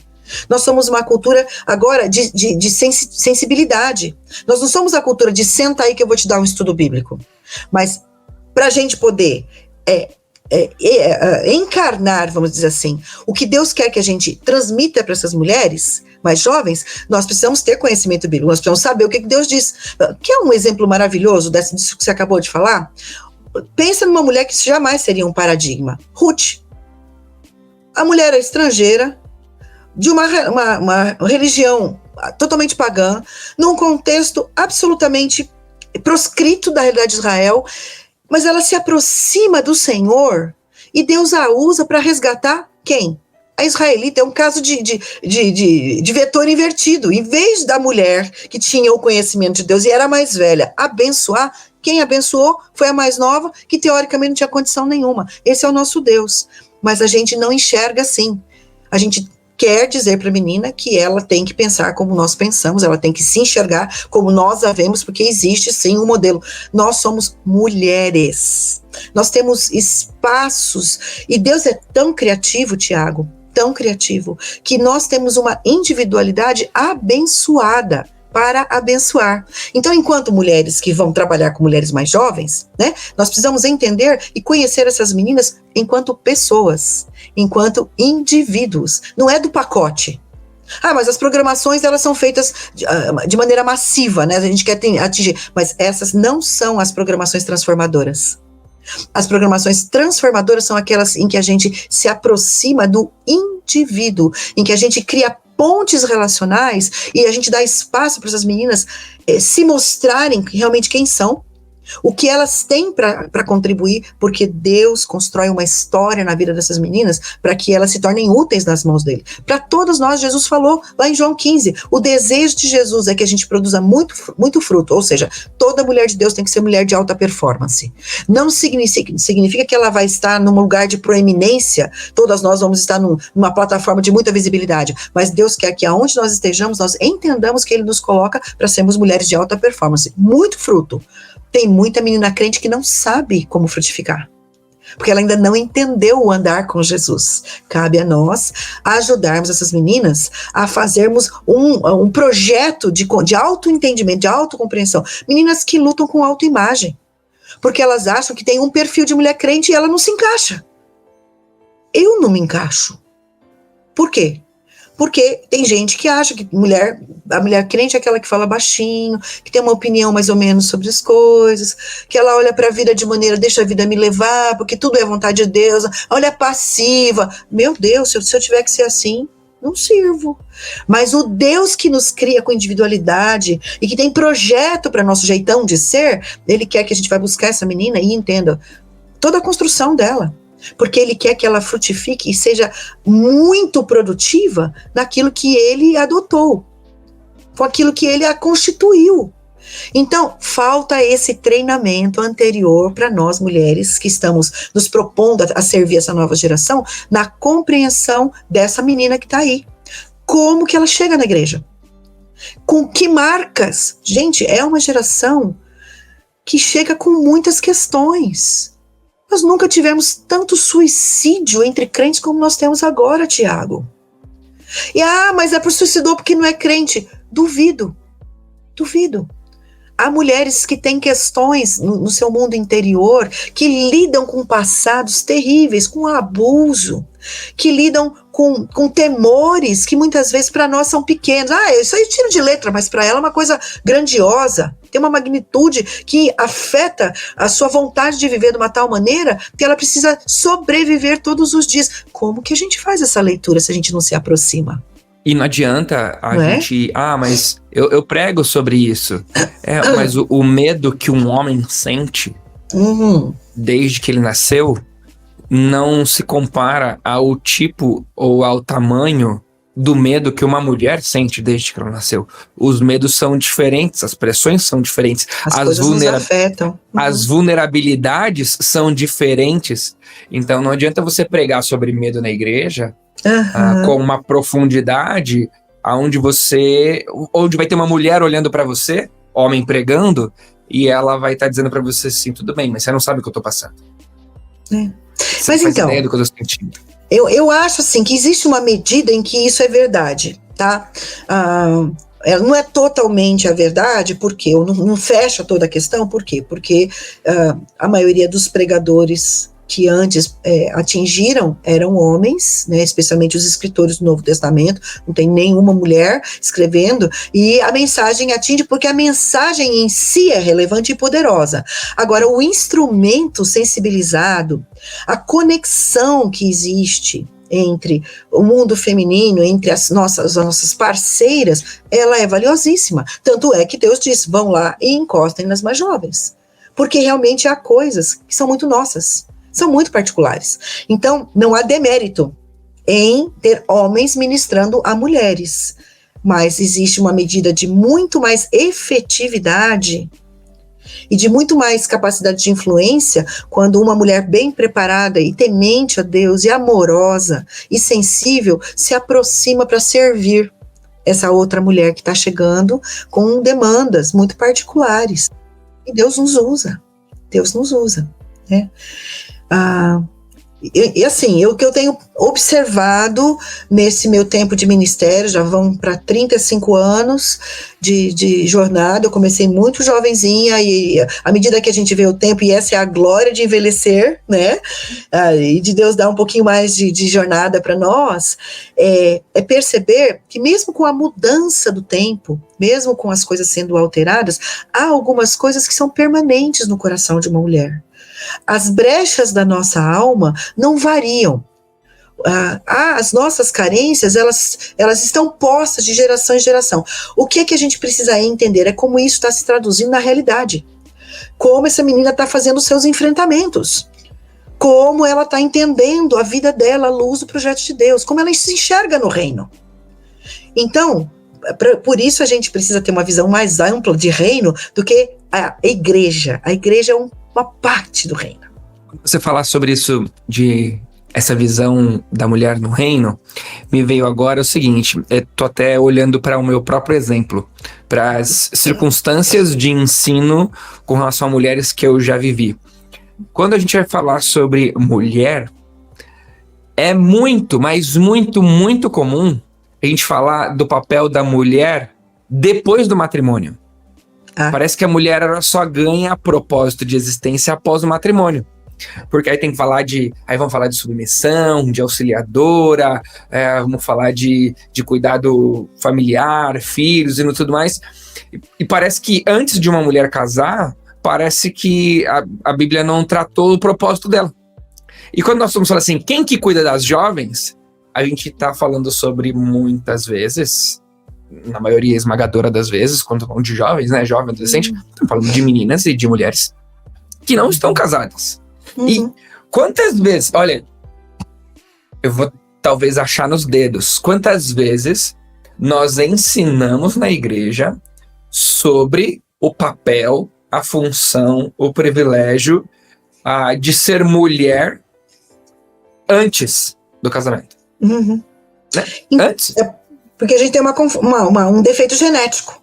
[SPEAKER 2] Nós somos uma cultura agora de sensibilidade. Nós não somos a cultura de senta aí que eu vou te dar um estudo bíblico. Mas para a gente poder encarnar, vamos dizer assim, o que Deus quer que a gente transmita para essas mulheres mais jovens, nós precisamos ter conhecimento bíblico, nós precisamos saber o que Deus diz. Que é um exemplo maravilhoso disso que você acabou de falar? Pensa numa mulher que jamais seria um paradigma. Ruth. A mulher é estrangeira, de uma religião totalmente pagã, num contexto absolutamente proscrito da realidade de Israel, mas ela se aproxima do Senhor e Deus a usa para resgatar quem? A israelita. É um caso de vetor invertido. Em vez da mulher que tinha o conhecimento de Deus e era mais velha abençoar, quem abençoou foi a mais nova, que teoricamente não tinha condição nenhuma. Esse é o nosso Deus. Mas a gente não enxerga assim. A gente quer dizer para a menina que ela tem que pensar como nós pensamos, ela tem que se enxergar como nós a vemos, porque existe sim um modelo. Nós somos mulheres, nós temos espaços, e Deus é tão criativo, Tiago, tão criativo, que nós temos uma individualidade abençoada para abençoar. Então, enquanto mulheres que vão trabalhar com mulheres mais jovens, né, nós precisamos entender e conhecer essas meninas enquanto pessoas, enquanto indivíduos. Não é do pacote. Mas as programações, elas são feitas de maneira massiva, né? A gente quer atingir, mas essas não são as programações transformadoras. As programações transformadoras são aquelas em que a gente se aproxima do indivíduo, em que a gente cria pontes relacionais e a gente dá espaço para essas meninas se mostrarem realmente quem são, O que elas têm para contribuir, porque Deus constrói uma história na vida dessas meninas para que elas se tornem úteis nas mãos dele. Para todas nós, Jesus falou lá em João 15, o desejo de Jesus é que a gente produza muito fruto, ou seja, toda mulher de Deus tem que ser mulher de alta performance. Não significa que ela vai estar num lugar de proeminência, todas nós vamos estar numa plataforma de muita visibilidade, mas Deus quer que aonde nós estejamos, nós entendamos que ele nos coloca para sermos mulheres de alta performance. Muito fruto. Tem muita menina crente que não sabe como frutificar, porque ela ainda não entendeu o andar com Jesus. Cabe a nós ajudarmos essas meninas a fazermos um projeto de autoentendimento, de autocompreensão. Meninas que lutam com autoimagem, porque elas acham que tem um perfil de mulher crente e ela não se encaixa. Eu não me encaixo. Por quê? Porque tem gente que acha que a mulher crente é aquela que fala baixinho, que tem uma opinião mais ou menos sobre as coisas, que ela olha para a vida de maneira, deixa a vida me levar, porque tudo é vontade de Deus, olha passiva. Meu Deus, se eu tiver que ser assim, não sirvo. Mas o Deus que nos cria com individualidade e que tem projeto para nosso jeitão de ser, ele quer que a gente vá buscar essa menina e entenda toda a construção dela. Porque ele quer que ela frutifique e seja muito produtiva naquilo que ele adotou, com aquilo que ele a constituiu. Então, falta esse treinamento anterior para nós mulheres que estamos nos propondo a servir essa nova geração, na compreensão dessa menina que está aí. Como que ela chega na igreja? Com que marcas? Gente, é uma geração que chega com muitas questões. Nós nunca tivemos tanto suicídio entre crentes como nós temos agora, Tiago. E, mas é por suicidou porque não é crente. Duvido. Há mulheres que têm questões no seu mundo interior, que lidam com passados terríveis, com abuso, que lidam com temores que muitas vezes para nós são pequenos. Isso aí tiro de letra, mas para ela é uma coisa grandiosa. Tem uma magnitude que afeta a sua vontade de viver de uma tal maneira que ela precisa sobreviver todos os dias. Como que a gente faz essa leitura se a gente não se aproxima?
[SPEAKER 1] E não adianta a gente... mas eu prego sobre isso. Mas o medo que um homem sente desde que ele nasceu não se compara ao tipo ou ao tamanho do medo que uma mulher sente desde que ela nasceu. Os medos são diferentes, as pressões são diferentes.
[SPEAKER 2] As coisas nos afetam.
[SPEAKER 1] As vulnerabilidades são diferentes. Então não adianta você pregar sobre medo na igreja com uma profundidade onde vai ter uma mulher olhando para você, homem pregando, e ela vai estar dizendo para você assim, tudo bem, mas você não sabe o que eu tô passando. Você
[SPEAKER 2] mas
[SPEAKER 1] não faz
[SPEAKER 2] então,
[SPEAKER 1] ideia do que eu tô sentindo.
[SPEAKER 2] Eu acho assim que existe uma medida em que isso é verdade, tá? Ela não é totalmente a verdade, porque não fecha toda a questão, por quê? Porque a maioria dos pregadores que antes atingiram eram homens, né, especialmente os escritores do Novo Testamento, não tem nenhuma mulher escrevendo, e a mensagem atinge porque a mensagem em si é relevante e poderosa. Agora, o instrumento sensibilizado, a conexão que existe entre o mundo feminino, entre as nossas parceiras, ela é valiosíssima. Tanto é que Deus diz, vão lá e encostem nas mais jovens. Porque realmente há coisas que são muito nossas, são muito particulares. Então, não há demérito em ter homens ministrando a mulheres, mas existe uma medida de muito mais efetividade e de muito mais capacidade de influência quando uma mulher bem preparada e temente a Deus e amorosa e sensível se aproxima para servir essa outra mulher que está chegando com demandas muito particulares. E Deus nos usa, né? E assim, o que eu tenho observado nesse meu tempo de ministério, já vão para 35 anos de jornada, eu comecei muito jovenzinha, e à medida que a gente vê o tempo, e essa é a glória de envelhecer, né, e de Deus dar um pouquinho mais de jornada para nós, é perceber que mesmo com a mudança do tempo, mesmo com as coisas sendo alteradas, há algumas coisas que são permanentes no coração de uma mulher. As brechas da nossa alma não variam. As nossas carências, elas estão postas de geração em geração. O que é que a gente precisa entender? É como isso está se traduzindo na realidade. como essa menina está fazendo os seus enfrentamentos, como ela está entendendo a vida dela à luz do projeto de Deus, como ela se enxerga no reino. Então, por isso a gente precisa ter uma visão mais ampla de reino do que a igreja. A igreja é uma parte do reino.
[SPEAKER 1] Quando você falar sobre isso, de essa visão da mulher no reino, me veio agora o seguinte, tô até olhando para o meu próprio exemplo, para as circunstâncias de ensino com relação a mulheres que eu já vivi. Quando a gente vai falar sobre mulher, é muito, mas muito, muito comum a gente falar do papel da mulher depois do matrimônio. Parece que a mulher ela só ganha propósito de existência após o matrimônio. Porque aí tem que falar aí vamos falar de submissão, de auxiliadora, vamos falar de cuidado familiar, filhos e tudo mais. E parece que antes de uma mulher casar, parece que a Bíblia não tratou o propósito dela. E quando nós estamos falando assim, quem que cuida das jovens, a gente está falando sobre muitas vezes, na maioria esmagadora das vezes, quando falamos de jovens, né, jovem, adolescente, estamos falando de meninas e de mulheres que não estão casadas. E quantas vezes, olha, eu vou talvez achar nos dedos, quantas vezes nós ensinamos na igreja sobre o papel, a função, o privilégio de ser mulher antes do casamento. Né? Antes.
[SPEAKER 2] Porque a gente tem um defeito genético.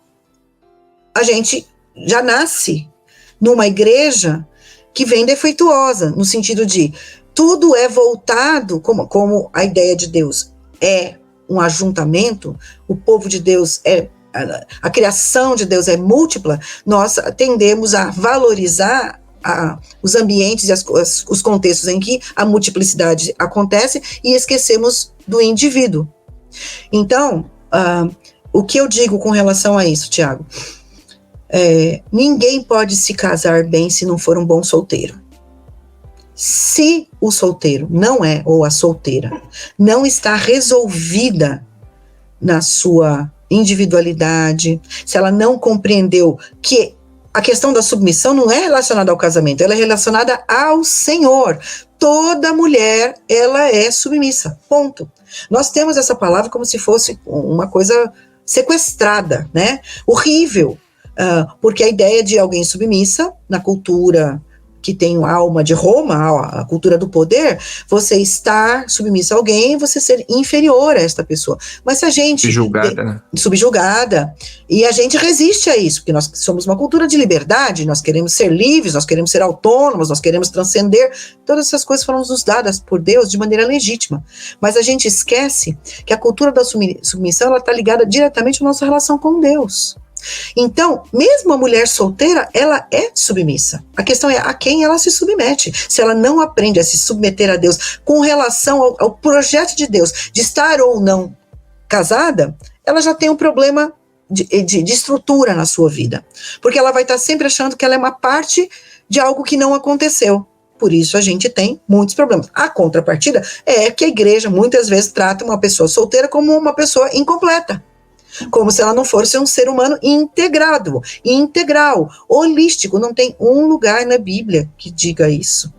[SPEAKER 2] A gente já nasce numa igreja que vem defeituosa, no sentido de tudo é voltado, como a ideia de Deus é um ajuntamento, o povo de Deus a criação de Deus é múltipla, nós tendemos a valorizar os ambientes e os contextos em que a multiplicidade acontece e esquecemos do indivíduo. Então, o que eu digo com relação a isso, Tiago? Ninguém pode se casar bem se não for um bom solteiro. Se o solteiro ou a solteira, não está resolvida na sua individualidade, se ela não compreendeu que a questão da submissão não é relacionada ao casamento, ela é relacionada ao Senhor. Toda mulher, ela é submissa, ponto. Nós temos essa palavra como se fosse uma coisa sequestrada, né? Horrível. Porque a ideia de alguém submissa, na cultura que tem a alma de Roma, a cultura do poder, você estar submissa a alguém, você ser inferior a esta pessoa. Mas se a gente...
[SPEAKER 1] Subjugada, né?
[SPEAKER 2] Subjugada. E a gente resiste a isso, porque nós somos uma cultura de liberdade, nós queremos ser livres, nós queremos ser autônomos, nós queremos transcender. Todas essas coisas foram nos dadas por Deus de maneira legítima. Mas a gente esquece que a cultura da submissão, ela está ligada diretamente à nossa relação com Deus. Então, mesmo a mulher solteira, ela é submissa. A questão é a quem ela se submete. Se ela não aprende a se submeter a Deus com relação ao projeto de Deus, de estar ou não casada, ela já tem um problema de estrutura na sua vida. Porque ela vai estar sempre achando que ela é uma parte de algo que não aconteceu. Por isso a gente tem muitos problemas. A contrapartida é que a igreja muitas vezes trata uma pessoa solteira como uma pessoa incompleta. Como se ela não fosse um ser humano integrado, integral, holístico. Não tem um lugar na Bíblia que diga isso.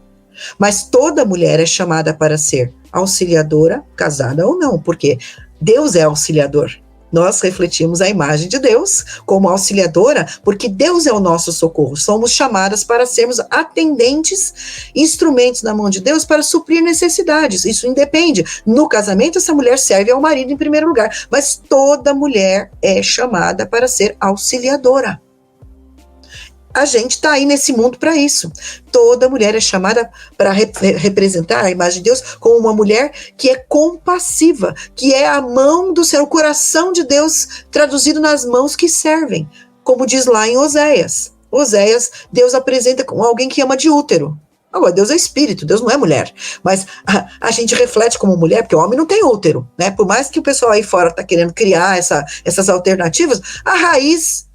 [SPEAKER 2] Mas toda mulher é chamada para ser auxiliadora, casada ou não, porque Deus é auxiliador. Nós refletimos a imagem de Deus como auxiliadora, porque Deus é o nosso socorro. Somos chamadas para sermos atendentes, instrumentos na mão de Deus para suprir necessidades. Isso independe. No casamento, essa mulher serve ao marido em primeiro lugar, mas toda mulher é chamada para ser auxiliadora. A gente está aí nesse mundo para isso. Toda mulher é chamada para representar a imagem de Deus como uma mulher que é compassiva, que é a mão do céu, o coração de Deus traduzido nas mãos que servem. Como diz lá em Oséias. Oséias, Deus apresenta como alguém que ama de útero. Agora, Deus é espírito, Deus não é mulher. Mas a gente reflete como mulher, porque o homem não tem útero, né? Por mais que o pessoal aí fora está querendo criar essas alternativas, a raiz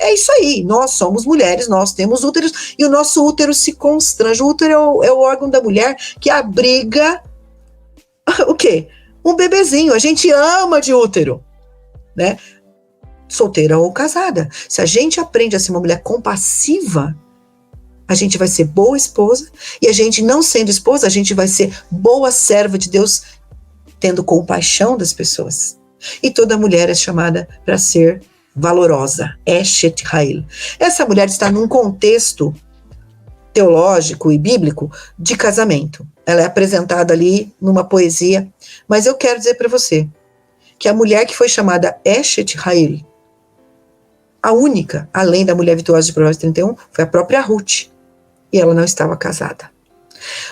[SPEAKER 2] é isso aí, nós somos mulheres, nós temos úteros, e o nosso útero se constrange. O útero é o órgão da mulher que abriga o quê? Um bebezinho. A gente ama de útero, né? Solteira ou casada. Se a gente aprende a ser uma mulher compassiva, a gente vai ser boa esposa, e a gente, não sendo esposa, a gente vai ser boa serva de Deus, tendo compaixão das pessoas. E toda mulher é chamada para ser valorosa, Eshet Ha'il. Essa mulher está num contexto teológico e bíblico de casamento. Ela é apresentada ali numa poesia, mas eu quero dizer para você que a mulher que foi chamada Eshet Ha'il, a única, além da mulher virtuosa de Provérbios 31, foi a própria Ruth, e ela não estava casada.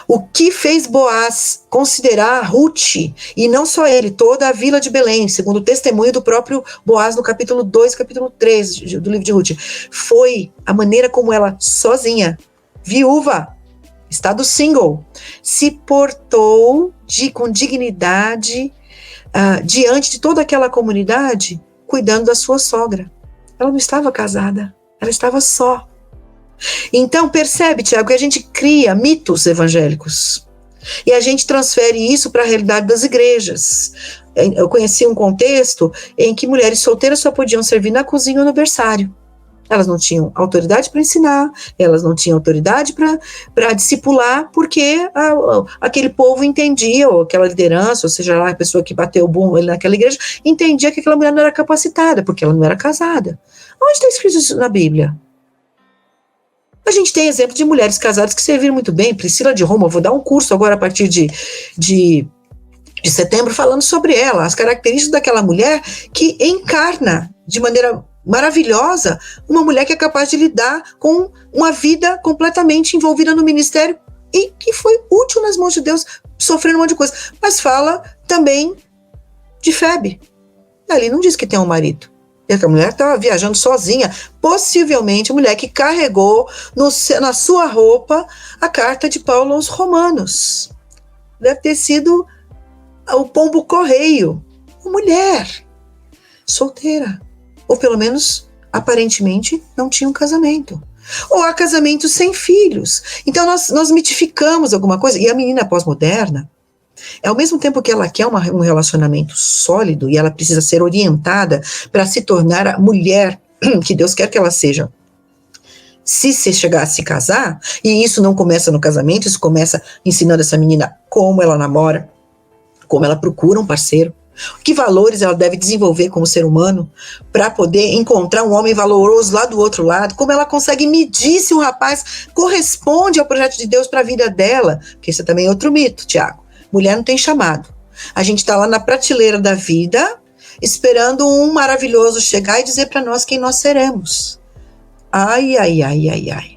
[SPEAKER 2] O que fez Boaz considerar Ruth, e não só ele, toda a vila de Belém, segundo o testemunho do próprio Boaz no capítulo 2, capítulo 3 do livro de Ruth, foi a maneira como ela, sozinha, viúva, estado single, se portou com dignidade diante de toda aquela comunidade, cuidando da sua sogra. Ela não estava casada, ela estava só. Então, percebe, Tiago, que a gente cria mitos evangélicos e a gente transfere isso para a realidade das igrejas. Eu conheci um contexto em que mulheres solteiras só podiam servir na cozinha ou no berçário. Elas não tinham autoridade para ensinar, elas não tinham autoridade para discipular, porque aquele povo entendia, ou aquela liderança, ou seja lá, a pessoa que bateu o bumbo naquela igreja, entendia que aquela mulher não era capacitada, porque ela não era casada. Onde está escrito isso na Bíblia? A gente tem exemplo de mulheres casadas que serviram muito bem. Priscila de Roma, eu vou dar um curso agora a partir de setembro falando sobre ela, as características daquela mulher que encarna de maneira maravilhosa uma mulher que é capaz de lidar com uma vida completamente envolvida no ministério e que foi útil nas mãos de Deus, sofrendo um monte de coisa. Mas fala também de Febe. Ali não diz que tem um marido. A mulher estava viajando sozinha, possivelmente a mulher que carregou na sua roupa a carta de Paulo aos Romanos. Deve ter sido o pombo correio. Uma mulher solteira. Ou pelo menos, aparentemente, não tinha um casamento. Ou há casamento sem filhos. Então nós mitificamos alguma coisa. E a menina pós-moderna, ao mesmo tempo que ela quer um relacionamento sólido e ela precisa ser orientada para se tornar a mulher que Deus quer que ela seja. Se você chegar a se casar, e isso não começa no casamento, isso começa ensinando essa menina como ela namora, como ela procura um parceiro, que valores ela deve desenvolver como ser humano para poder encontrar um homem valoroso lá do outro lado, como ela consegue medir se um rapaz corresponde ao projeto de Deus para a vida dela, porque isso também é outro mito, Tiago. Mulher não tem chamado. A gente está lá na prateleira da vida, esperando um maravilhoso chegar e dizer para nós quem nós seremos. Ai.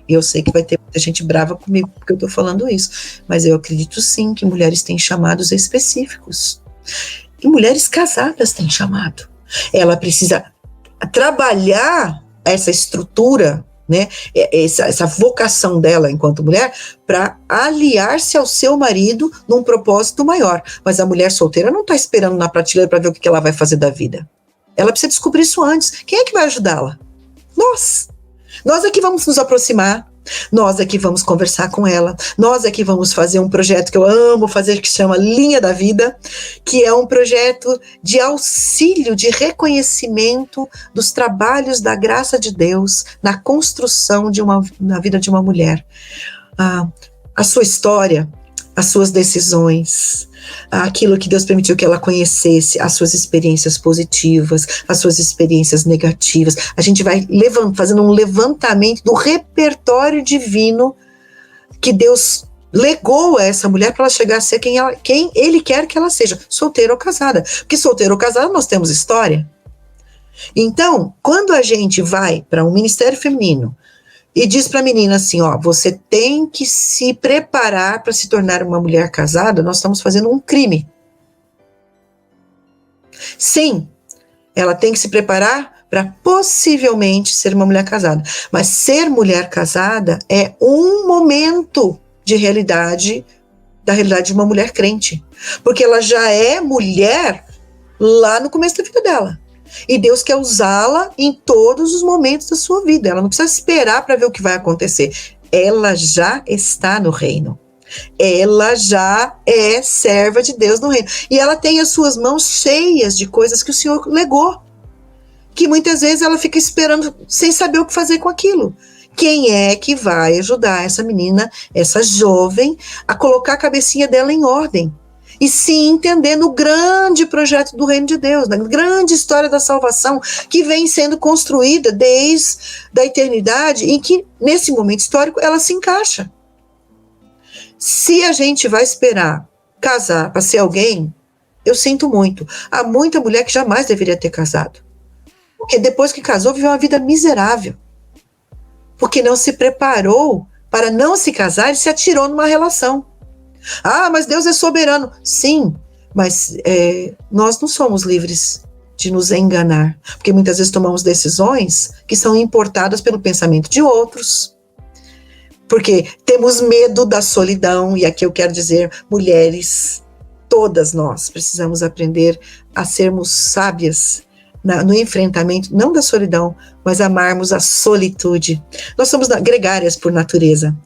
[SPEAKER 2] Eu sei que vai ter muita gente brava comigo porque eu estou falando isso, mas eu acredito sim que mulheres têm chamados específicos. E mulheres casadas têm chamado. Ela precisa trabalhar essa estrutura, né, essa vocação dela enquanto mulher, para aliar-se ao seu marido num propósito maior. Mas a mulher solteira não está esperando na prateleira para ver o que ela vai fazer da vida. Ela precisa descobrir isso antes. Quem é que vai ajudá-la? Nós. Nós é que vamos nos aproximar. Nós é que vamos conversar com ela. Nós é que vamos fazer um projeto que eu amo fazer, que chama Linha da Vida, que é um projeto de auxílio, de reconhecimento dos trabalhos da graça de Deus na construção na vida de uma mulher. A sua história, as suas decisões, aquilo que Deus permitiu que ela conhecesse, as suas experiências positivas, as suas experiências negativas. A gente vai fazendo um levantamento do repertório divino que Deus legou a essa mulher para ela chegar a ser quem Ele quer que ela seja, solteira ou casada. Porque solteira ou casada nós temos história. Então, quando a gente vai para um ministério feminino e diz para a menina assim, você tem que se preparar para se tornar uma mulher casada, nós estamos fazendo um crime. Sim, ela tem que se preparar para possivelmente ser uma mulher casada. Mas ser mulher casada é um momento de realidade, da realidade de uma mulher crente. Porque ela já é mulher lá no começo da vida dela. E Deus quer usá-la em todos os momentos da sua vida. Ela não precisa esperar para ver o que vai acontecer. Ela já está no reino. Ela já é serva de Deus no reino. E ela tem as suas mãos cheias de coisas que o Senhor legou. Que muitas vezes ela fica esperando sem saber o que fazer com aquilo. Quem é que vai ajudar essa menina, essa jovem, a colocar a cabecinha dela em ordem? E sim entender no grande projeto do reino de Deus, na grande história da salvação, que vem sendo construída desde a eternidade, em que, nesse momento histórico, ela se encaixa. Se a gente vai esperar casar para ser alguém, eu sinto muito. Há muita mulher que jamais deveria ter casado. Porque depois que casou, viveu uma vida miserável. Porque não se preparou para não se casar e se atirou numa relação. Ah, mas Deus é soberano. Sim, mas nós não somos livres de nos enganar. Porque muitas vezes tomamos decisões que são importadas pelo pensamento de outros. Porque temos medo da solidão. E aqui eu quero dizer, mulheres, todas nós precisamos aprender a sermos sábias no enfrentamento, não da solidão, mas amarmos a solitude. Nós somos gregárias por natureza.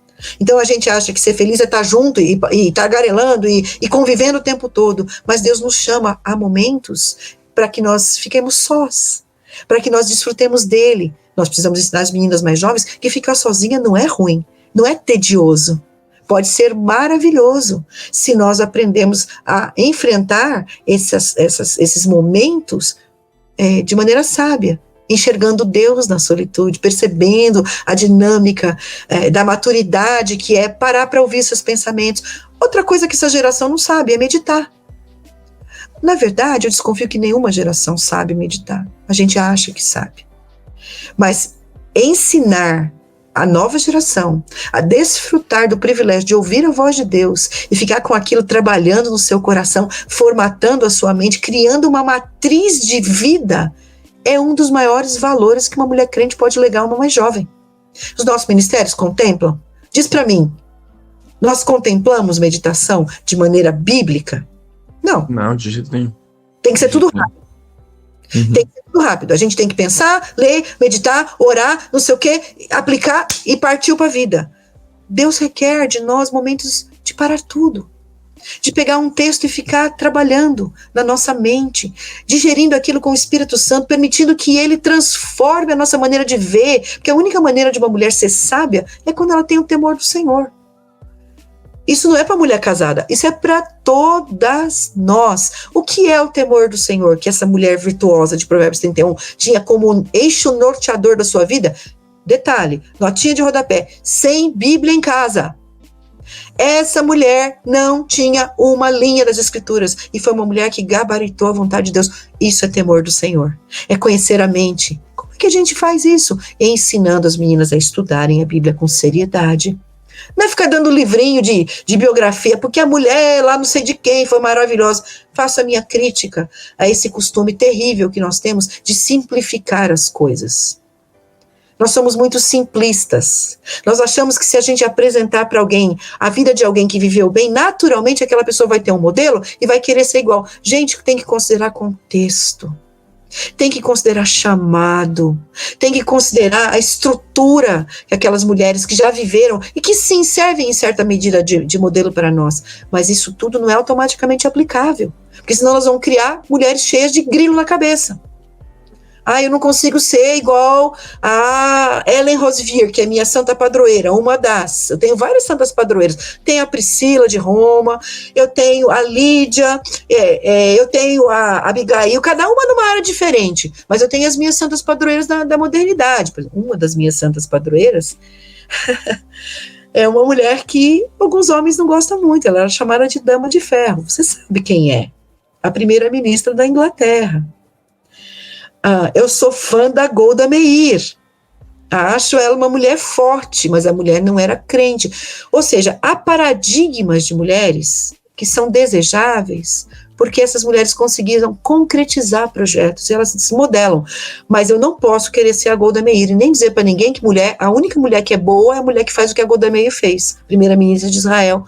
[SPEAKER 2] Então a gente acha que ser feliz é estar junto e tagarelando e convivendo o tempo todo, mas Deus nos chama a momentos para que nós fiquemos sós, para que nós desfrutemos dele. Nós precisamos ensinar as meninas mais jovens que ficar sozinha não é ruim, não é tedioso, pode ser maravilhoso se nós aprendemos a enfrentar esses momentos de maneira sábia, enxergando Deus na solitude, percebendo a dinâmica da maturidade que é parar para ouvir seus pensamentos. Outra coisa que essa geração não sabe é meditar. Na verdade, eu desconfio que nenhuma geração sabe meditar. A gente acha que sabe. Mas ensinar a nova geração a desfrutar do privilégio de ouvir a voz de Deus e ficar com aquilo trabalhando no seu coração, formatando a sua mente, criando uma matriz de vida, é um dos maiores valores que uma mulher crente pode legar a uma mais jovem. Os nossos ministérios contemplam? Diz para mim, nós contemplamos meditação de maneira bíblica? Não.
[SPEAKER 1] Não, de jeito nenhum.
[SPEAKER 2] Tem que ser tudo rápido. Tem que ser tudo rápido. A gente tem que pensar, ler, meditar, orar, não sei o quê, aplicar e partiu para a vida. Deus requer de nós momentos de parar tudo. De pegar um texto e ficar trabalhando na nossa mente, digerindo aquilo com o Espírito Santo, permitindo que ele transforme a nossa maneira de ver, porque a única maneira de uma mulher ser sábia é quando ela tem o temor do Senhor. Isso não é para mulher casada, isso é para todas nós. O que é o temor do Senhor, que essa mulher virtuosa de Provérbios 31 tinha como eixo norteador da sua vida? Detalhe, notinha de rodapé, sem Bíblia em casa. Essa mulher não tinha uma linha das Escrituras e foi uma mulher que gabaritou a vontade de Deus. Isso é temor do Senhor, é conhecer a mente. Como é que a gente faz isso? Ensinando as meninas a estudarem a Bíblia com seriedade. Não é ficar dando livrinho de biografia, porque a mulher lá não sei de quem foi maravilhosa. Faço a minha crítica a esse costume terrível que nós temos de simplificar as coisas. Nós somos muito simplistas. Nós achamos que se a gente apresentar para alguém a vida de alguém que viveu bem, naturalmente aquela pessoa vai ter um modelo e vai querer ser igual. Gente, tem que considerar contexto. Tem que considerar chamado. Tem que considerar a estrutura que aquelas mulheres que já viveram e que sim servem em certa medida de modelo para nós. Mas isso tudo não é automaticamente aplicável. Porque senão nós vamos criar mulheres cheias de grilo na cabeça. Ah, eu não consigo ser igual a Ellen Rosevere, que é minha santa padroeira, uma das. Eu tenho várias santas padroeiras. Tenho a Priscila de Roma, eu tenho a Lídia, eu tenho a Abigail, cada uma numa área diferente. Mas eu tenho as minhas santas padroeiras da modernidade. Uma das minhas santas padroeiras é uma mulher que alguns homens não gostam muito. Ela era chamada de Dama de Ferro. Você sabe quem é? A primeira-ministra da Inglaterra. Eu sou fã da Golda Meir. Acho ela uma mulher forte, mas a mulher não era crente. Ou seja, há paradigmas de mulheres que são desejáveis, porque essas mulheres conseguiram concretizar projetos, e elas se modelam. Mas eu não posso querer ser a Golda Meir e nem dizer para ninguém que a única mulher que é boa é a mulher que faz o que a Golda Meir fez, primeira-ministra de Israel.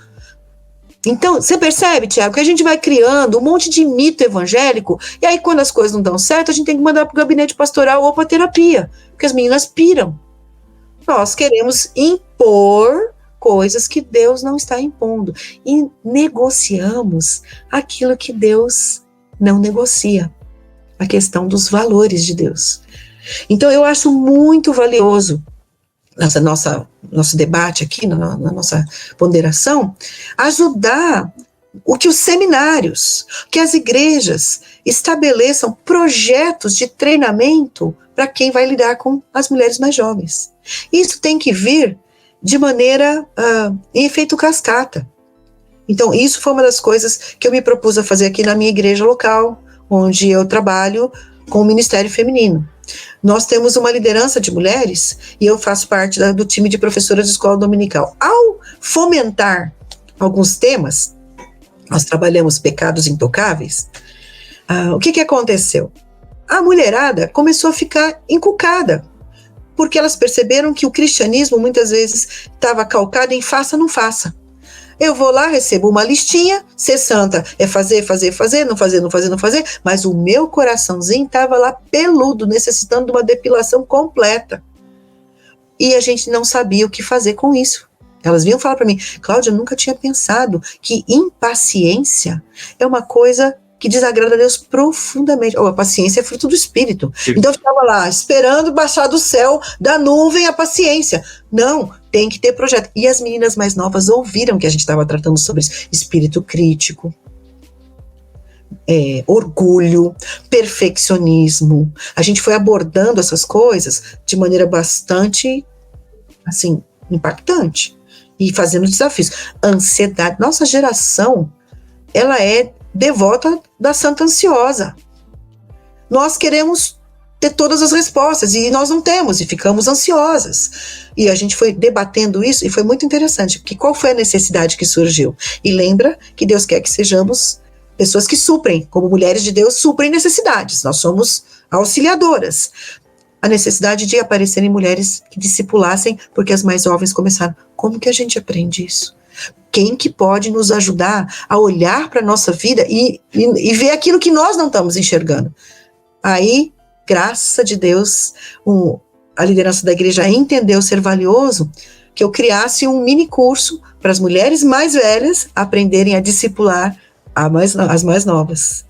[SPEAKER 2] Então, você percebe, Tiago, que a gente vai criando um monte de mito evangélico, e aí quando as coisas não dão certo, a gente tem que mandar para o gabinete pastoral ou para terapia, porque as meninas piram. Nós queremos impor coisas que Deus não está impondo, e negociamos aquilo que Deus não negocia, a questão dos valores de Deus. Então, eu acho muito valioso nosso debate aqui, na nossa ponderação, ajudar que os seminários, que as igrejas estabeleçam projetos de treinamento para quem vai lidar com as mulheres mais jovens. Isso tem que vir de maneira em efeito cascata. Então, isso foi uma das coisas que eu me propus a fazer aqui na minha igreja local, onde eu trabalho com o Ministério Feminino. Nós temos uma liderança de mulheres e eu faço parte do time de professoras de escola dominical. Ao fomentar alguns temas, nós trabalhamos pecados intocáveis, o que aconteceu? A mulherada começou a ficar encucada, porque elas perceberam que o cristianismo muitas vezes estava calcado em faça, não faça. Eu vou lá, recebo uma listinha, ser santa é fazer, não fazer, mas o meu coraçãozinho estava lá peludo, necessitando de uma depilação completa. E a gente não sabia o que fazer com isso. Elas vinham falar para mim, Cláudia, eu nunca tinha pensado que impaciência é uma coisa que desagrada a Deus profundamente. A paciência é fruto do Espírito. Sim. Então eu ficava lá, esperando baixar do céu, da nuvem, a paciência. Não, tem que ter projeto. E as meninas mais novas ouviram que a gente estava tratando sobre isso. Espírito crítico, orgulho, perfeccionismo. A gente foi abordando essas coisas de maneira bastante, assim, impactante. E fazendo desafios. Ansiedade. Nossa geração, ela é devota da santa ansiosa. Nós queremos ter todas as respostas e nós não temos e ficamos ansiosas. E a gente foi debatendo isso e foi muito interessante, porque qual foi a necessidade que surgiu? E lembra que Deus quer que sejamos pessoas que suprem, como mulheres de Deus, suprem necessidades. Nós somos auxiliadoras. A necessidade de aparecerem mulheres que discipulassem, porque as mais jovens começaram. Como que a gente aprende isso? Quem que pode nos ajudar a olhar para a nossa vida e ver aquilo que nós não estamos enxergando? Aí, graças de Deus, a liderança da igreja entendeu ser valioso que eu criasse um mini curso para as mulheres mais velhas aprenderem a discipular as mais novas.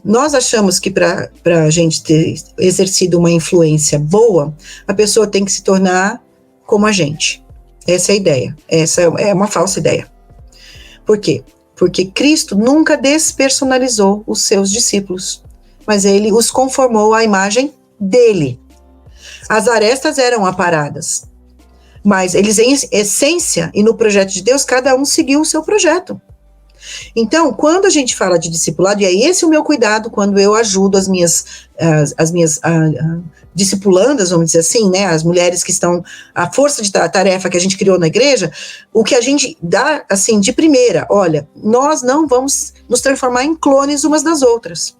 [SPEAKER 2] Nós achamos que para a gente ter exercido uma influência boa, a pessoa tem que se tornar como a gente. Essa é a ideia. Essa é uma falsa ideia. Por quê? Porque Cristo nunca despersonalizou os seus discípulos, mas ele os conformou à imagem dele. As arestas eram aparadas, mas eles, em essência e no projeto de Deus, cada um seguiu o seu projeto. Então, quando a gente fala de discipulado, e é esse o meu cuidado quando eu ajudo as minhas discipulandas, vamos dizer assim, né, as mulheres que estão, a força de tarefa que a gente criou na igreja, o que a gente dá, assim, de primeira, olha, nós não vamos nos transformar em clones umas das outras.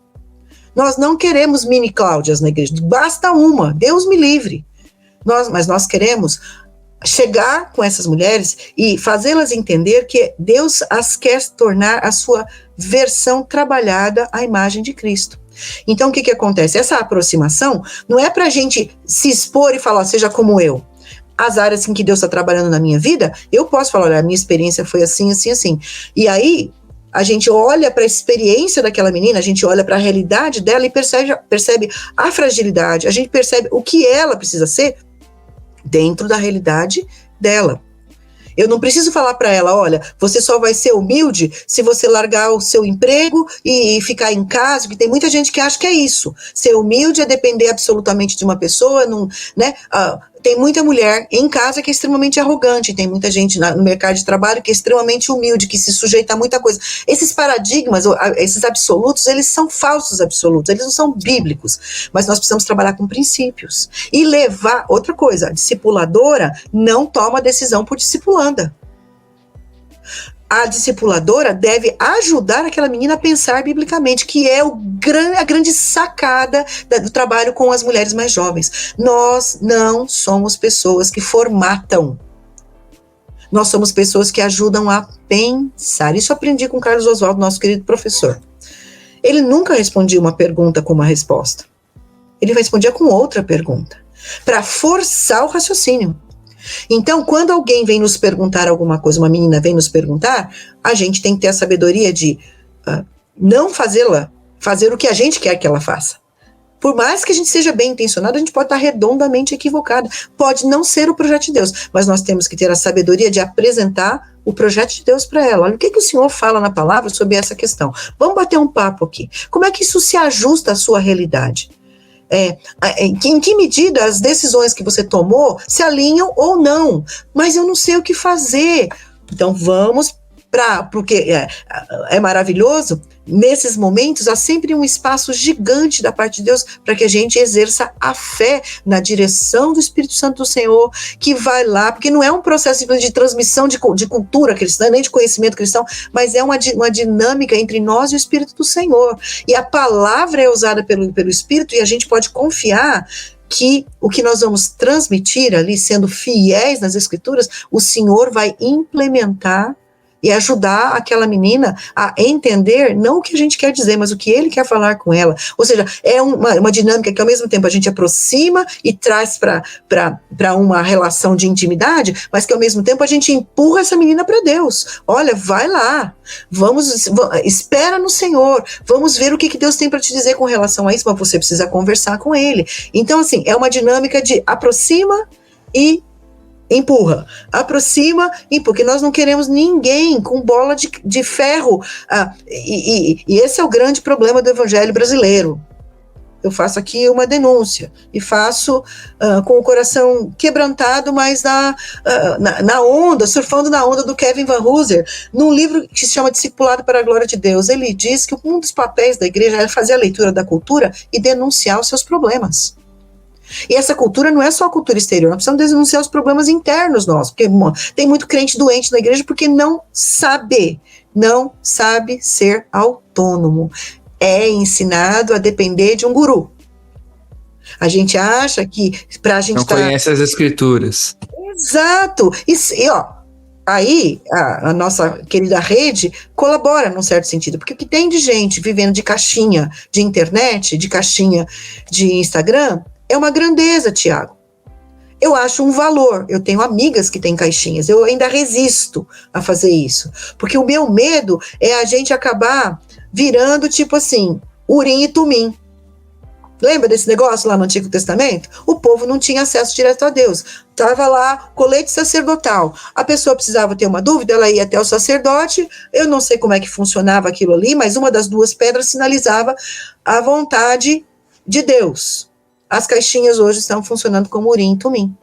[SPEAKER 2] Nós não queremos mini Cláudias na igreja, basta uma, Deus me livre. Mas nós queremos chegar com essas mulheres e fazê-las entender que Deus as quer tornar a sua versão trabalhada à imagem de Cristo. Então, o que acontece? Essa aproximação não é para a gente se expor e falar, seja como eu. As áreas em que Deus está trabalhando na minha vida, eu posso falar, olha, a minha experiência foi assim, assim, assim. E aí, a gente olha para a experiência daquela menina, a gente olha para a realidade dela e percebe a fragilidade, a gente percebe o que ela precisa ser dentro da realidade dela. Eu não preciso falar para ela, olha, você só vai ser humilde se você largar o seu emprego e ficar em casa, porque tem muita gente que acha que é isso. Ser humilde é depender absolutamente de uma pessoa, não, né? Tem muita mulher em casa que é extremamente arrogante, tem muita gente no mercado de trabalho que é extremamente humilde, que se sujeita a muita coisa. Esses paradigmas, esses absolutos, eles são falsos absolutos, eles não são bíblicos, mas nós precisamos trabalhar com princípios. E levar, outra coisa, a discipuladora não toma decisão por discipulanda. A discipuladora deve ajudar aquela menina a pensar biblicamente, que é a grande sacada do trabalho com as mulheres mais jovens. Nós não somos pessoas que formatam. Nós somos pessoas que ajudam a pensar. Isso eu aprendi com o Carlos Oswaldo, nosso querido professor. Ele nunca respondia uma pergunta com uma resposta. Ele respondia com outra pergunta, para forçar o raciocínio. Então, quando alguém vem nos perguntar alguma coisa, uma menina vem nos perguntar, a gente tem que ter a sabedoria de não fazer o que a gente quer que ela faça, Por mais que a gente seja bem intencionado, a gente pode estar redondamente equivocado. Pode não ser o projeto de Deus, mas nós temos que ter a sabedoria de apresentar o projeto de Deus para ela. Olha, o que o Senhor fala na palavra sobre essa questão? Vamos bater um papo aqui. Como é que isso se ajusta à sua realidade? Em que medida as decisões que você tomou se alinham ou não? Mas eu não sei o que fazer. Então vamos porque é maravilhoso, nesses momentos há sempre um espaço gigante da parte de Deus para que a gente exerça a fé na direção do Espírito Santo do Senhor, que vai lá, porque não é um processo de transmissão de cultura cristã, nem de conhecimento cristão, mas é uma dinâmica entre nós e o Espírito do Senhor, e a palavra é usada pelo Espírito, e a gente pode confiar que o que nós vamos transmitir ali, sendo fiéis nas Escrituras, o Senhor vai implementar e ajudar aquela menina a entender não o que a gente quer dizer, mas o que ele quer falar com ela. Ou seja, é uma dinâmica que ao mesmo tempo a gente aproxima e traz para uma relação de intimidade, mas que ao mesmo tempo a gente empurra essa menina para Deus. Olha, vai lá, espera no Senhor, vamos ver o que Deus tem para te dizer com relação a isso, mas você precisa conversar com ele. Então, assim, é uma dinâmica de aproxima e empurra, aproxima, porque nós não queremos ninguém com bola de ferro, e esse é o grande problema do evangelho brasileiro. Eu faço aqui uma denúncia, e faço com o coração quebrantado, mas na onda, surfando na onda do Kevin Van Hooser, num livro que se chama Discipulado para a Glória de Deus. Ele diz que um dos papéis da igreja é fazer a leitura da cultura e denunciar os seus problemas. E essa cultura não é só a cultura exterior, nós precisamos denunciar os problemas internos nossos, porque tem muito crente doente na igreja porque não sabe ser autônomo, é ensinado a depender de um guru. A gente acha que pra gente
[SPEAKER 1] não conhece as Escrituras.
[SPEAKER 2] Exato, aí a nossa querida rede colabora num certo sentido, porque o que tem de gente vivendo de caixinha de internet, de caixinha de Instagram, é uma grandeza, Tiago. Eu acho um valor. Eu tenho amigas que têm caixinhas. Eu ainda resisto a fazer isso. Porque o meu medo é a gente acabar virando, tipo assim, Urim e Tumim. Lembra desse negócio lá no Antigo Testamento? O povo não tinha acesso direto a Deus. Estava lá, colete sacerdotal. A pessoa precisava ter uma dúvida, ela ia até o sacerdote. Eu não sei como é que funcionava aquilo ali, mas uma das duas pedras sinalizava a vontade de Deus. As caixinhas hoje estão funcionando como Urim e Tumim.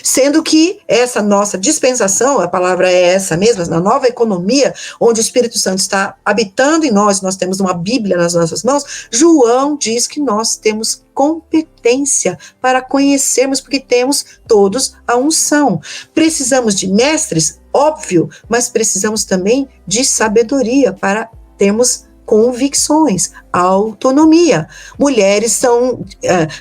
[SPEAKER 2] Sendo que essa nossa dispensação, a palavra é essa mesma, na nova economia, onde o Espírito Santo está habitando em nós temos uma Bíblia nas nossas mãos, João diz que nós temos competência para conhecermos, porque temos todos a unção. Precisamos de mestres, óbvio, mas precisamos também de sabedoria para termos convicções, autonomia. Mulheres são...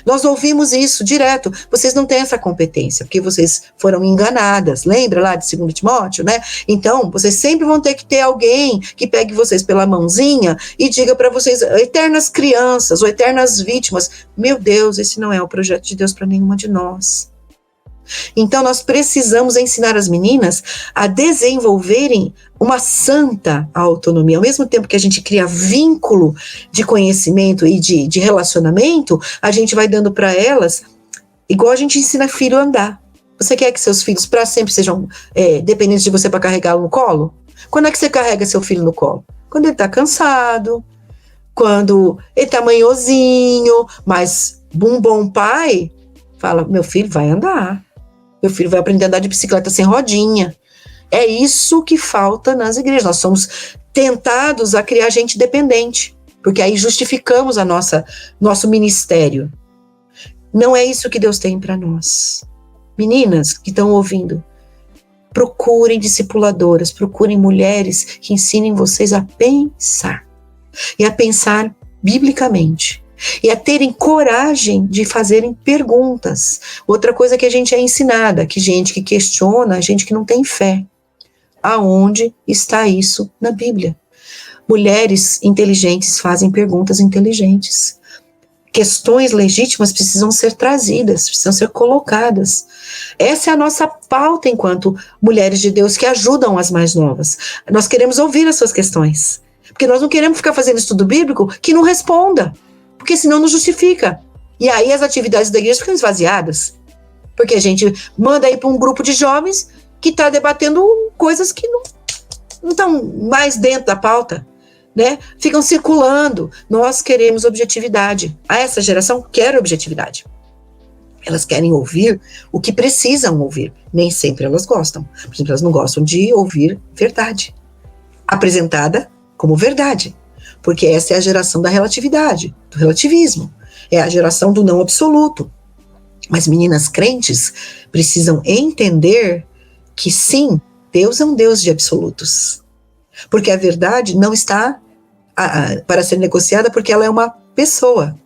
[SPEAKER 2] nós ouvimos isso direto. Vocês não têm essa competência, porque vocês foram enganadas. Lembra lá de 2 Timóteo, né? Então, vocês sempre vão ter que ter alguém que pegue vocês pela mãozinha e diga para vocês, eternas crianças ou eternas vítimas. Meu Deus, esse não é o projeto de Deus para nenhuma de nós. Então, nós precisamos ensinar as meninas a desenvolverem uma santa autonomia. Ao mesmo tempo que a gente cria vínculo de conhecimento e de relacionamento, a gente vai dando para elas, igual a gente ensina filho a andar. Você quer que seus filhos para sempre sejam dependentes de você para carregá-lo no colo? Quando é que você carrega seu filho no colo? Quando ele está cansado, quando ele está manhosinho, mas um bom pai fala, meu filho vai andar. Meu filho vai aprender a andar de bicicleta sem rodinha. É isso que falta nas igrejas. Nós somos tentados a criar gente dependente, porque aí justificamos nosso ministério. Não é isso que Deus tem para nós. Meninas que estão ouvindo, procurem discipuladoras, procurem mulheres que ensinem vocês a pensar. E a pensar biblicamente. E a terem coragem de fazerem perguntas. Outra coisa que a gente é ensinada, que gente que questiona, gente que não tem fé. Aonde está isso na Bíblia? Mulheres inteligentes fazem perguntas inteligentes. Questões legítimas precisam ser trazidas, precisam ser colocadas. Essa é a nossa pauta enquanto mulheres de Deus que ajudam as mais novas. Nós queremos ouvir as suas questões. Porque nós não queremos ficar fazendo estudo bíblico que não responda. porque senão não justifica. E aí as atividades da igreja ficam esvaziadas, porque a gente manda aí para um grupo de jovens que está debatendo coisas que não estão mais dentro da pauta, né? Ficam circulando. Nós queremos objetividade. Essa geração quer objetividade. Elas querem ouvir o que precisam ouvir. Nem sempre elas gostam. Por exemplo, elas não gostam de ouvir verdade apresentada como verdade, porque essa é a geração da relatividade, do relativismo. É a geração do não absoluto. Mas meninas crentes precisam entender que sim, Deus é um Deus de absolutos. Porque a verdade não está para ser negociada, porque ela é uma pessoa.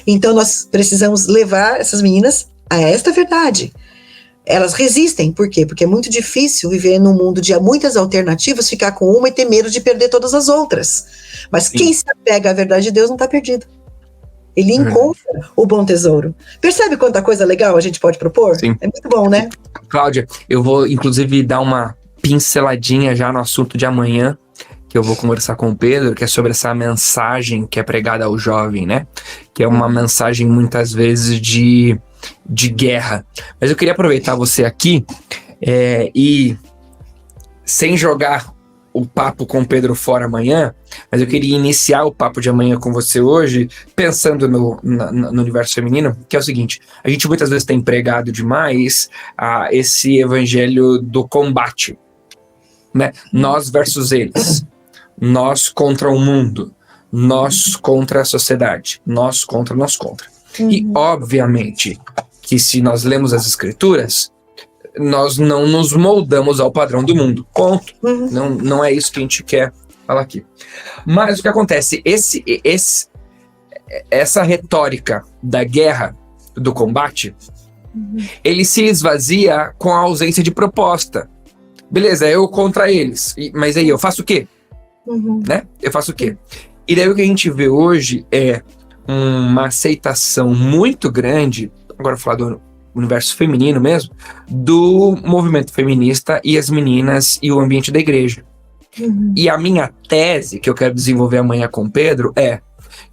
[SPEAKER 2] Então nós precisamos levar essas meninas a esta verdade. Elas resistem, por quê? Porque é muito difícil viver num mundo de muitas alternativas, ficar com uma e ter medo de perder todas as outras. Mas sim, quem se apega à verdade de Deus não está perdido. Ele encontra o bom tesouro. Percebe quanta coisa legal a gente pode propor?
[SPEAKER 1] Sim.
[SPEAKER 2] É muito bom, né?
[SPEAKER 1] Cláudia, eu vou inclusive dar uma pinceladinha já no assunto de amanhã, que eu vou conversar com o Pedro, que é sobre essa mensagem que é pregada ao jovem, né? Que é uma mensagem muitas vezes de guerra. Mas eu queria aproveitar você aqui e sem jogar o papo com o Pedro fora amanhã, mas eu queria iniciar o papo de amanhã com você hoje, pensando no universo feminino, que é o seguinte: a gente muitas vezes tem pregado demais esse evangelho do combate, né? Nós versus eles, nós contra o mundo, nós contra a sociedade, nós contra. E obviamente que se nós lemos as escrituras, nós não nos moldamos ao padrão do mundo. Ponto. Não é isso que a gente quer falar aqui. Mas o que acontece? Essa retórica da guerra, do combate, ele se esvazia com a ausência de proposta. Beleza, eu contra eles. Mas aí eu faço o quê? Né? Eu faço o quê? E daí o que a gente vê hoje é uma aceitação muito grande, agora vou falar do universo feminino mesmo, do movimento feminista e as meninas e o ambiente da igreja. E a minha tese, que eu quero desenvolver amanhã com o Pedro, é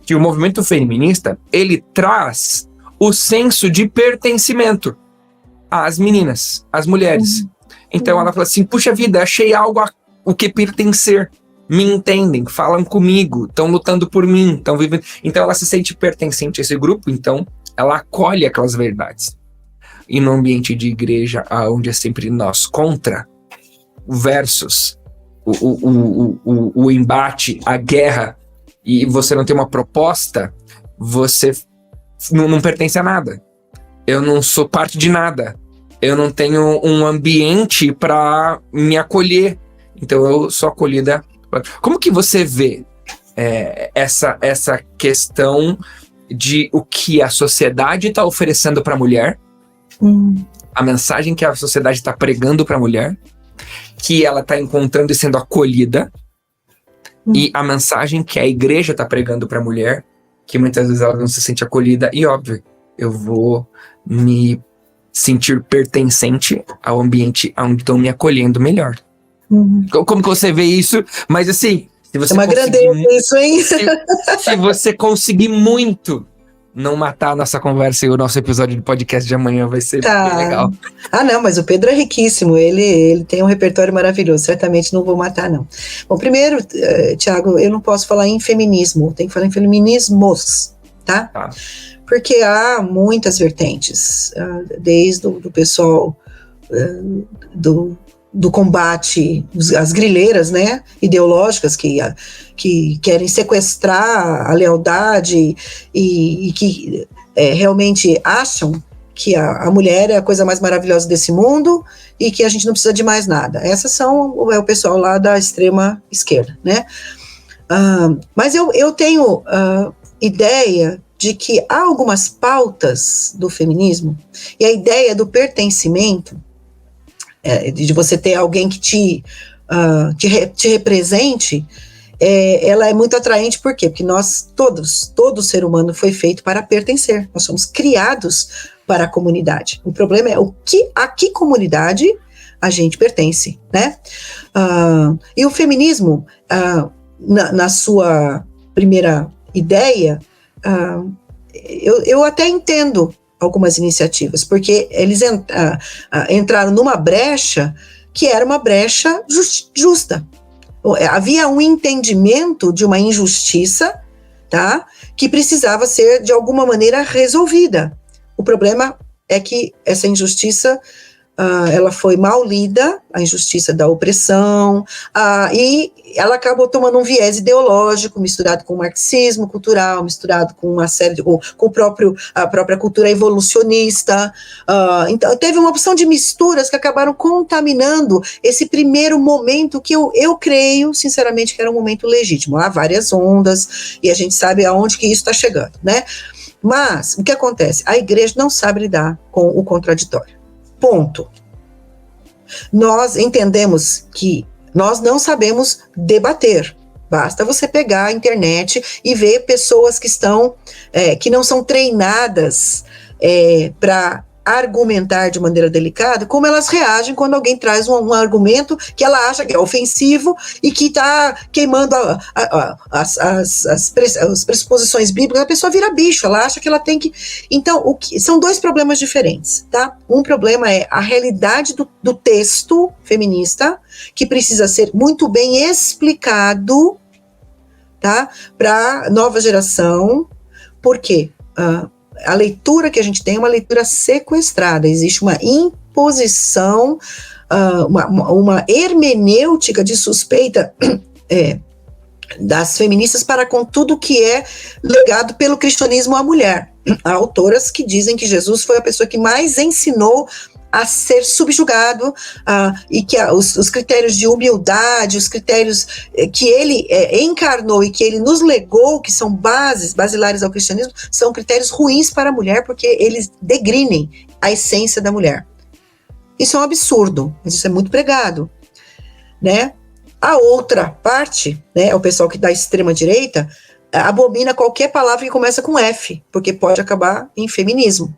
[SPEAKER 1] que o movimento feminista, ele traz o senso de pertencimento às meninas, às mulheres. Então ela fala assim: puxa vida, achei algo o que pertencer. Me entendem, falam comigo, estão lutando por mim, estão vivendo. Então ela se sente pertencente a esse grupo, então ela acolhe aquelas verdades. E no ambiente de igreja, onde é sempre nós contra, versus o embate, a guerra, e você não tem uma proposta, você não pertence a nada. Eu não sou parte de nada. Eu não tenho um ambiente para me acolher. Então eu sou acolhida. Como que você vê essa questão de o que a sociedade está oferecendo para a mulher, a mensagem que a sociedade está pregando para a mulher, que ela está encontrando e sendo acolhida, e a mensagem que a igreja está pregando para a mulher, que muitas vezes ela não se sente acolhida, e óbvio, eu vou me sentir pertencente ao ambiente onde estão me acolhendo melhor. Como que você vê isso? Mas assim, se você
[SPEAKER 2] é uma grandeza isso, hein?
[SPEAKER 1] Se você conseguir muito não matar a nossa conversa e o nosso episódio de podcast de amanhã, vai ser bem legal.
[SPEAKER 2] Não, mas o Pedro é riquíssimo, ele tem um repertório maravilhoso, certamente não vou matar, não. Bom, primeiro, Thiago, eu não posso falar em feminismo, tem que falar em feminismos, tá? Porque há muitas vertentes, desde o pessoal do combate, as grileiras, né, ideológicas que querem sequestrar a lealdade e que realmente acham que a mulher é a coisa mais maravilhosa desse mundo e que a gente não precisa de mais nada. Essas são o pessoal lá da extrema esquerda, né? Mas eu tenho ideia de que há algumas pautas do feminismo e a ideia do pertencimento, de você ter alguém que te represente, ela é muito atraente. Por quê? Porque nós todo ser humano foi feito para pertencer, nós somos criados para a comunidade. O problema é a que comunidade a gente pertence, né? E o feminismo, na sua primeira ideia, eu até entendo algumas iniciativas, porque eles entraram numa brecha que era uma brecha justa. Havia um entendimento de uma injustiça, tá, que precisava ser, de alguma maneira, resolvida. O problema é que essa injustiça, ela foi mal lida, a injustiça da opressão, e ela acabou tomando um viés ideológico, misturado com o marxismo cultural, misturado com uma série com a própria cultura evolucionista. Então, teve uma opção de misturas que acabaram contaminando esse primeiro momento que eu creio, sinceramente, que era um momento legítimo. Há várias ondas, e a gente sabe aonde que isso está chegando, né? Mas, o que acontece? A igreja não sabe lidar com o contraditório. Ponto. Nós entendemos que nós não sabemos debater. Basta você pegar a internet e ver pessoas que não são treinadas para argumentar de maneira delicada, como elas reagem quando alguém traz um argumento que ela acha que é ofensivo e que está queimando as pressuposições bíblicas. A pessoa vira bicho, ela acha que ela tem que... Então, são dois problemas diferentes, tá? Um problema é a realidade do texto feminista, que precisa ser muito bem explicado, tá? Para a nova geração. Por quê? A leitura que a gente tem é uma leitura sequestrada, existe uma imposição, uma hermenêutica de suspeita das feministas para com tudo que é legado pelo cristianismo à mulher. Há autoras que dizem que Jesus foi a pessoa que mais ensinou a ser subjugado, e que os critérios de humildade, os critérios que ele encarnou e que ele nos legou, que são basilares ao cristianismo, são critérios ruins para a mulher, porque eles degrinem a essência da mulher. Isso é um absurdo, mas isso é muito pregado, né? A outra parte, né, o pessoal que da extrema direita, abomina qualquer palavra que começa com F, porque pode acabar em feminismo.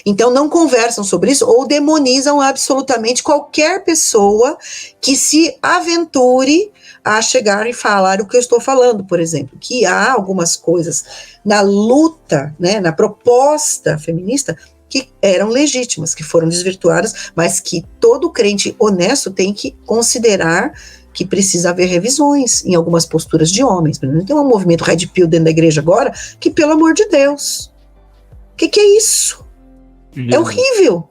[SPEAKER 2] Então não conversam sobre isso ou demonizam absolutamente qualquer pessoa que se aventure a chegar e falar o que eu estou falando, por exemplo, que há algumas coisas na luta, né, na proposta feminista que eram legítimas, que foram desvirtuadas, mas que todo crente honesto tem que considerar que precisa haver revisões em algumas posturas de homens. Tem um movimento Red Pill dentro da igreja agora que, pelo amor de Deus, o que é isso? É horrível,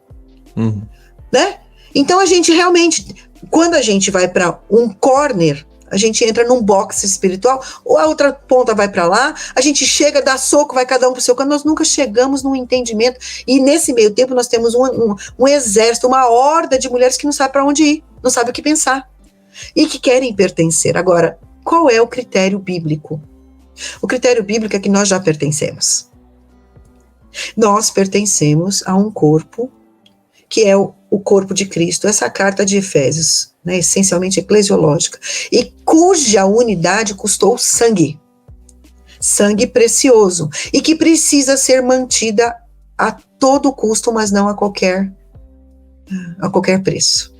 [SPEAKER 2] né? Então a gente realmente, quando a gente vai para um corner, a gente entra num boxe espiritual, ou a outra ponta vai para lá, a gente chega, dá soco, vai cada um pro seu canto, nós nunca chegamos num entendimento, e nesse meio tempo nós temos um exército, uma horda de mulheres que não sabe para onde ir, não sabe o que pensar, e que querem pertencer. Agora, qual é o critério bíblico? O critério bíblico é que nós já pertencemos. Nós pertencemos a um corpo que é o corpo de Cristo, essa carta de Efésios, né, essencialmente eclesiológica, e cuja unidade custou sangue precioso, e que precisa ser mantida a todo custo, mas não a qualquer preço.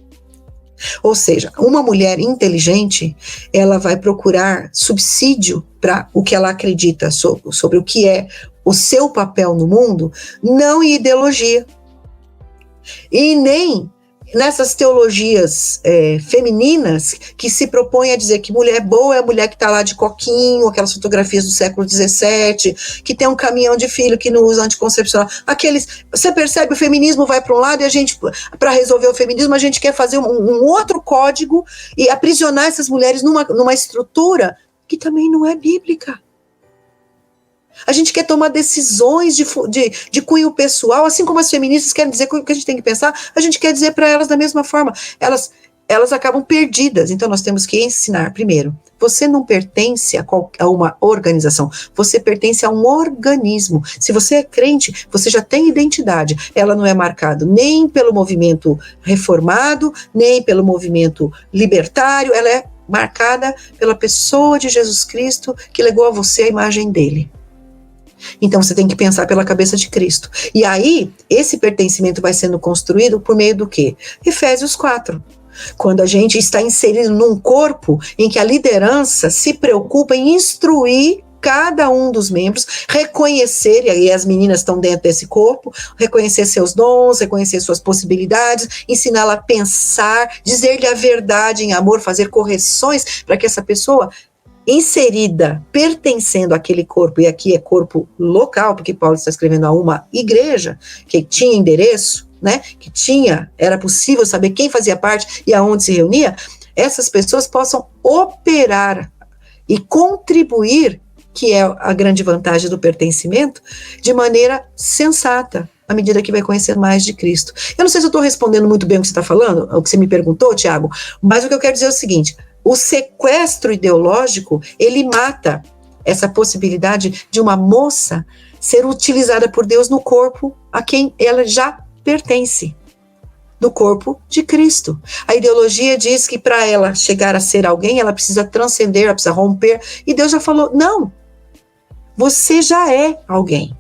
[SPEAKER 2] Ou seja, uma mulher inteligente, ela vai procurar subsídio para o que ela acredita sobre o que é o seu papel no mundo, não em ideologia, e nem nessas teologias femininas que se propõem a dizer que mulher boa é a mulher que está lá de coquinho, aquelas fotografias do século XVII, que tem um caminhão de filho, que não usa anticoncepcional. Você percebe, o feminismo vai para um lado e a gente, para resolver o feminismo, a gente quer fazer um outro código e aprisionar essas mulheres numa estrutura que também não é bíblica. A gente quer tomar decisões de cunho pessoal, assim como as feministas querem dizer o que a gente tem que pensar, a gente quer dizer para elas da mesma forma. Elas acabam perdidas, então nós temos que ensinar, primeiro, você não pertence a uma organização, você pertence a um organismo. Se você é crente, você já tem identidade, ela não é marcada nem pelo movimento reformado, nem pelo movimento libertário, ela é marcada pela pessoa de Jesus Cristo, que legou a você a imagem dele. Então você tem que pensar pela cabeça de Cristo. E aí, esse pertencimento vai sendo construído por meio do quê? Efésios 4. Quando a gente está inserido num corpo em que a liderança se preocupa em instruir cada um dos membros, reconhecer, e aí as meninas estão dentro desse corpo, reconhecer seus dons, reconhecer suas possibilidades, ensiná-la a pensar, dizer-lhe a verdade em amor, fazer correções para que essa pessoa inserida, pertencendo àquele corpo, e aqui é corpo local, porque Paulo está escrevendo a uma igreja que tinha endereço, né, que era possível saber quem fazia parte e aonde se reunia, essas pessoas possam operar e contribuir, que é a grande vantagem do pertencimento, de maneira sensata, à medida que vai conhecer mais de Cristo. Eu não sei se eu estou respondendo muito bem o que você está falando, o que você me perguntou, Tiago, mas o que eu quero dizer é o seguinte: o sequestro ideológico, ele mata essa possibilidade de uma moça ser utilizada por Deus no corpo a quem ela já pertence, no corpo de Cristo. A ideologia diz que para ela chegar a ser alguém, ela precisa transcender, ela precisa romper, e Deus já falou, não, você já é alguém,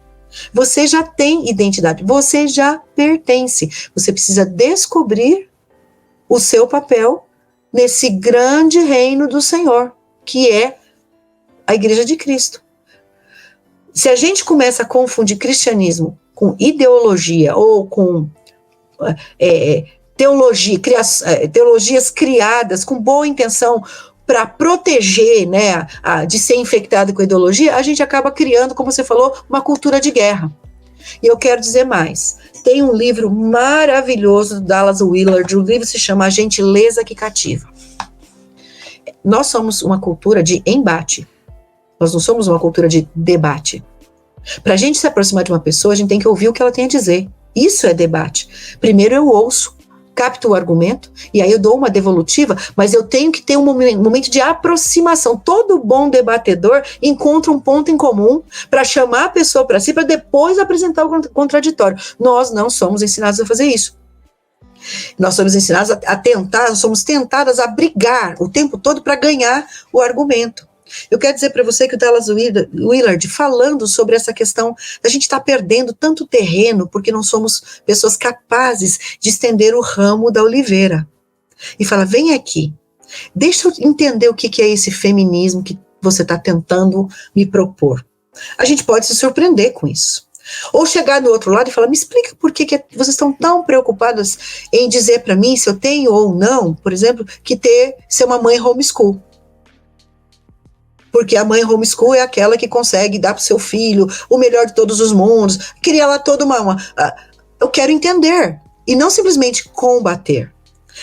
[SPEAKER 2] você já tem identidade, você já pertence, você precisa descobrir o seu papel nesse grande reino do Senhor, que é a Igreja de Cristo. Se a gente começa a confundir cristianismo com ideologia ou com teologias criadas com boa intenção para proteger, né, de ser infectado com ideologia, a gente acaba criando, como você falou, uma cultura de guerra. E eu quero dizer mais. Tem um livro maravilhoso do Dallas Willard, o livro se chama A Gentileza que Cativa. Nós somos uma cultura de embate, nós não somos uma cultura de debate. Para a gente se aproximar de uma pessoa, a gente tem que ouvir o que ela tem a dizer. Isso é debate. Primeiro eu ouço, capto o argumento, e aí eu dou uma devolutiva, mas eu tenho que ter um momento de aproximação. Todo bom debatedor encontra um ponto em comum para chamar a pessoa para si, para depois apresentar o contraditório. Nós não somos ensinados a fazer isso. Nós somos ensinados a tentar, somos tentadas a brigar o tempo todo para ganhar o argumento. Eu quero dizer para você que o Dallas Willard, falando sobre essa questão da gente estar perdendo tanto terreno porque não somos pessoas capazes de estender o ramo da oliveira. E fala, vem aqui, deixa eu entender o que é esse feminismo que você está tentando me propor. A gente pode se surpreender com isso. Ou chegar do outro lado e falar, me explica por que vocês estão tão preocupadas em dizer para mim se eu tenho ou não, por exemplo, que ser uma mãe homeschool. Porque a mãe homeschool é aquela que consegue dar para o seu filho o melhor de todos os mundos, criar lá toda eu quero entender, e não simplesmente combater.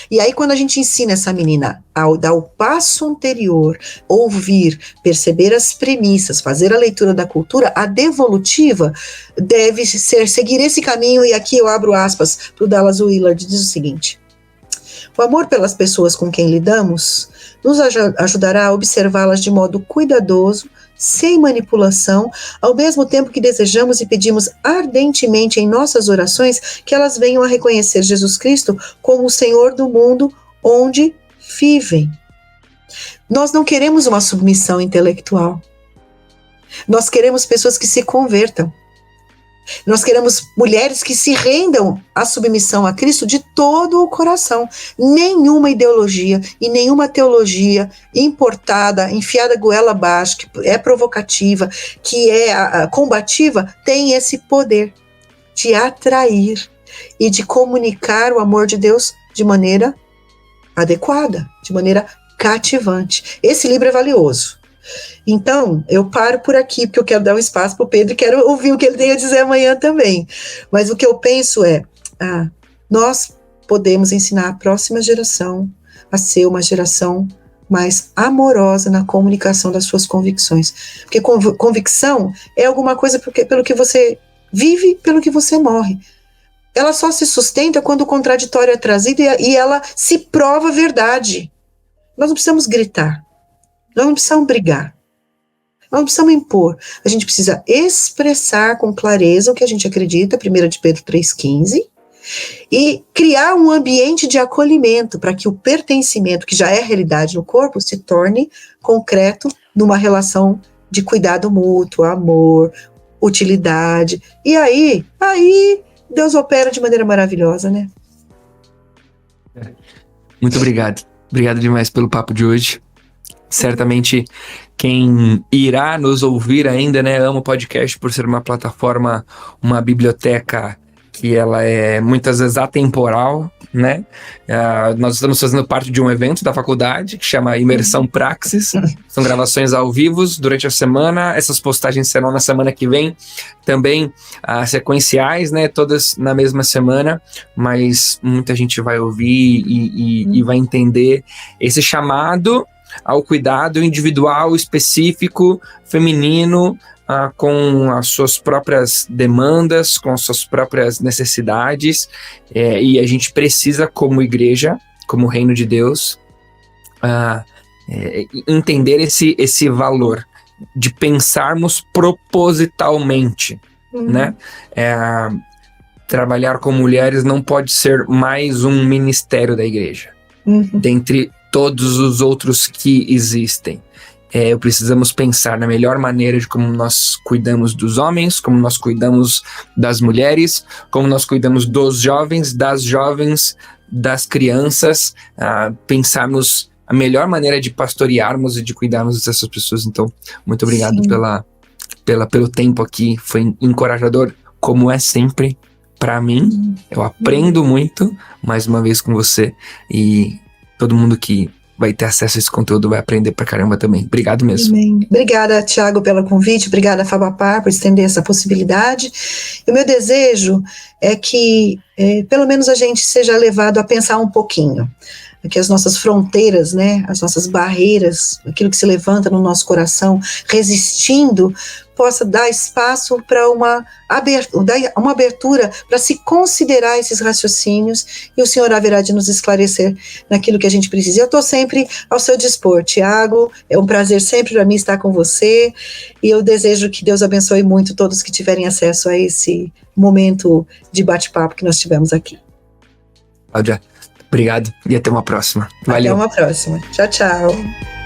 [SPEAKER 2] E aí quando a gente ensina essa menina a dar o passo anterior, ouvir, perceber as premissas, fazer a leitura da cultura, a devolutiva deve seguir esse caminho, e aqui eu abro aspas para o Dallas Willard, diz o seguinte: o amor pelas pessoas com quem lidamos nos ajudará a observá-las de modo cuidadoso, sem manipulação, ao mesmo tempo que desejamos e pedimos ardentemente em nossas orações que elas venham a reconhecer Jesus Cristo como o Senhor do mundo onde vivem. Nós não queremos uma submissão intelectual. Nós queremos pessoas que se convertam. Nós queremos mulheres que se rendam à submissão a Cristo de todo o coração. Nenhuma ideologia e nenhuma teologia importada, enfiada goela abaixo, que é provocativa, que é combativa, tem esse poder de atrair e de comunicar o amor de Deus de maneira adequada, de maneira cativante. Esse livro é valioso. Então, eu paro por aqui, porque eu quero dar um espaço para o Pedro e quero ouvir o que ele tem a dizer amanhã também. Mas o que eu penso é, nós podemos ensinar a próxima geração a ser uma geração mais amorosa na comunicação das suas convicções. Porque convicção é alguma coisa pelo que você vive, pelo que você morre. Ela só se sustenta quando o contraditório é trazido e ela se prova verdade. Nós não precisamos gritar. Nós não precisamos brigar, nós não precisamos impor, a gente precisa expressar com clareza o que a gente acredita, 1 de Pedro 3,15, e criar um ambiente de acolhimento para que o pertencimento, que já é realidade no corpo, se torne concreto numa relação de cuidado mútuo, amor, utilidade, e aí Deus opera de maneira maravilhosa, né?
[SPEAKER 1] Muito obrigado demais pelo papo de hoje. Certamente quem irá nos ouvir ainda, né, ama o podcast por ser uma plataforma, uma biblioteca que ela é muitas vezes atemporal, né? Nós estamos fazendo parte de um evento da faculdade que chama Imersão Praxis. São gravações ao vivo durante a semana. Essas postagens serão na semana que vem. Também sequenciais, né? Todas na mesma semana. Mas muita gente vai ouvir e vai entender esse chamado ao cuidado individual, específico, feminino, com as suas próprias demandas, com as suas próprias necessidades, e a gente precisa, como igreja, como reino de Deus, entender esse valor de pensarmos propositalmente, né? Trabalhar com mulheres não pode ser mais um ministério da igreja, dentre todos os outros que existem. Precisamos pensar na melhor maneira de como nós cuidamos dos homens, como nós cuidamos das mulheres, como nós cuidamos dos jovens, das crianças, pensarmos a melhor maneira de pastorearmos e de cuidarmos dessas pessoas. Então, muito obrigado pelo tempo aqui, foi encorajador, como é sempre para mim. Eu aprendo muito, mais uma vez com você, e todo mundo que vai ter acesso a esse conteúdo, vai aprender pra caramba também. Obrigado mesmo.
[SPEAKER 2] Amém. Obrigada, Tiago, pelo convite, obrigada, Fabapar, por estender essa possibilidade. E o meu desejo é que, pelo menos, a gente seja levado a pensar um pouquinho, que as nossas fronteiras, né, as nossas barreiras, aquilo que se levanta no nosso coração, resistindo, possa dar espaço para uma abertura para se considerar esses raciocínios, e o Senhor haverá de nos esclarecer naquilo que a gente precisa. Eu estou sempre ao seu dispor, Tiago, é um prazer sempre para mim estar com você, e eu desejo que Deus abençoe muito todos que tiverem acesso a esse momento de bate-papo que nós tivemos aqui.
[SPEAKER 1] Cláudia, obrigado e até uma próxima. Valeu.
[SPEAKER 2] Até uma próxima. Tchau, tchau.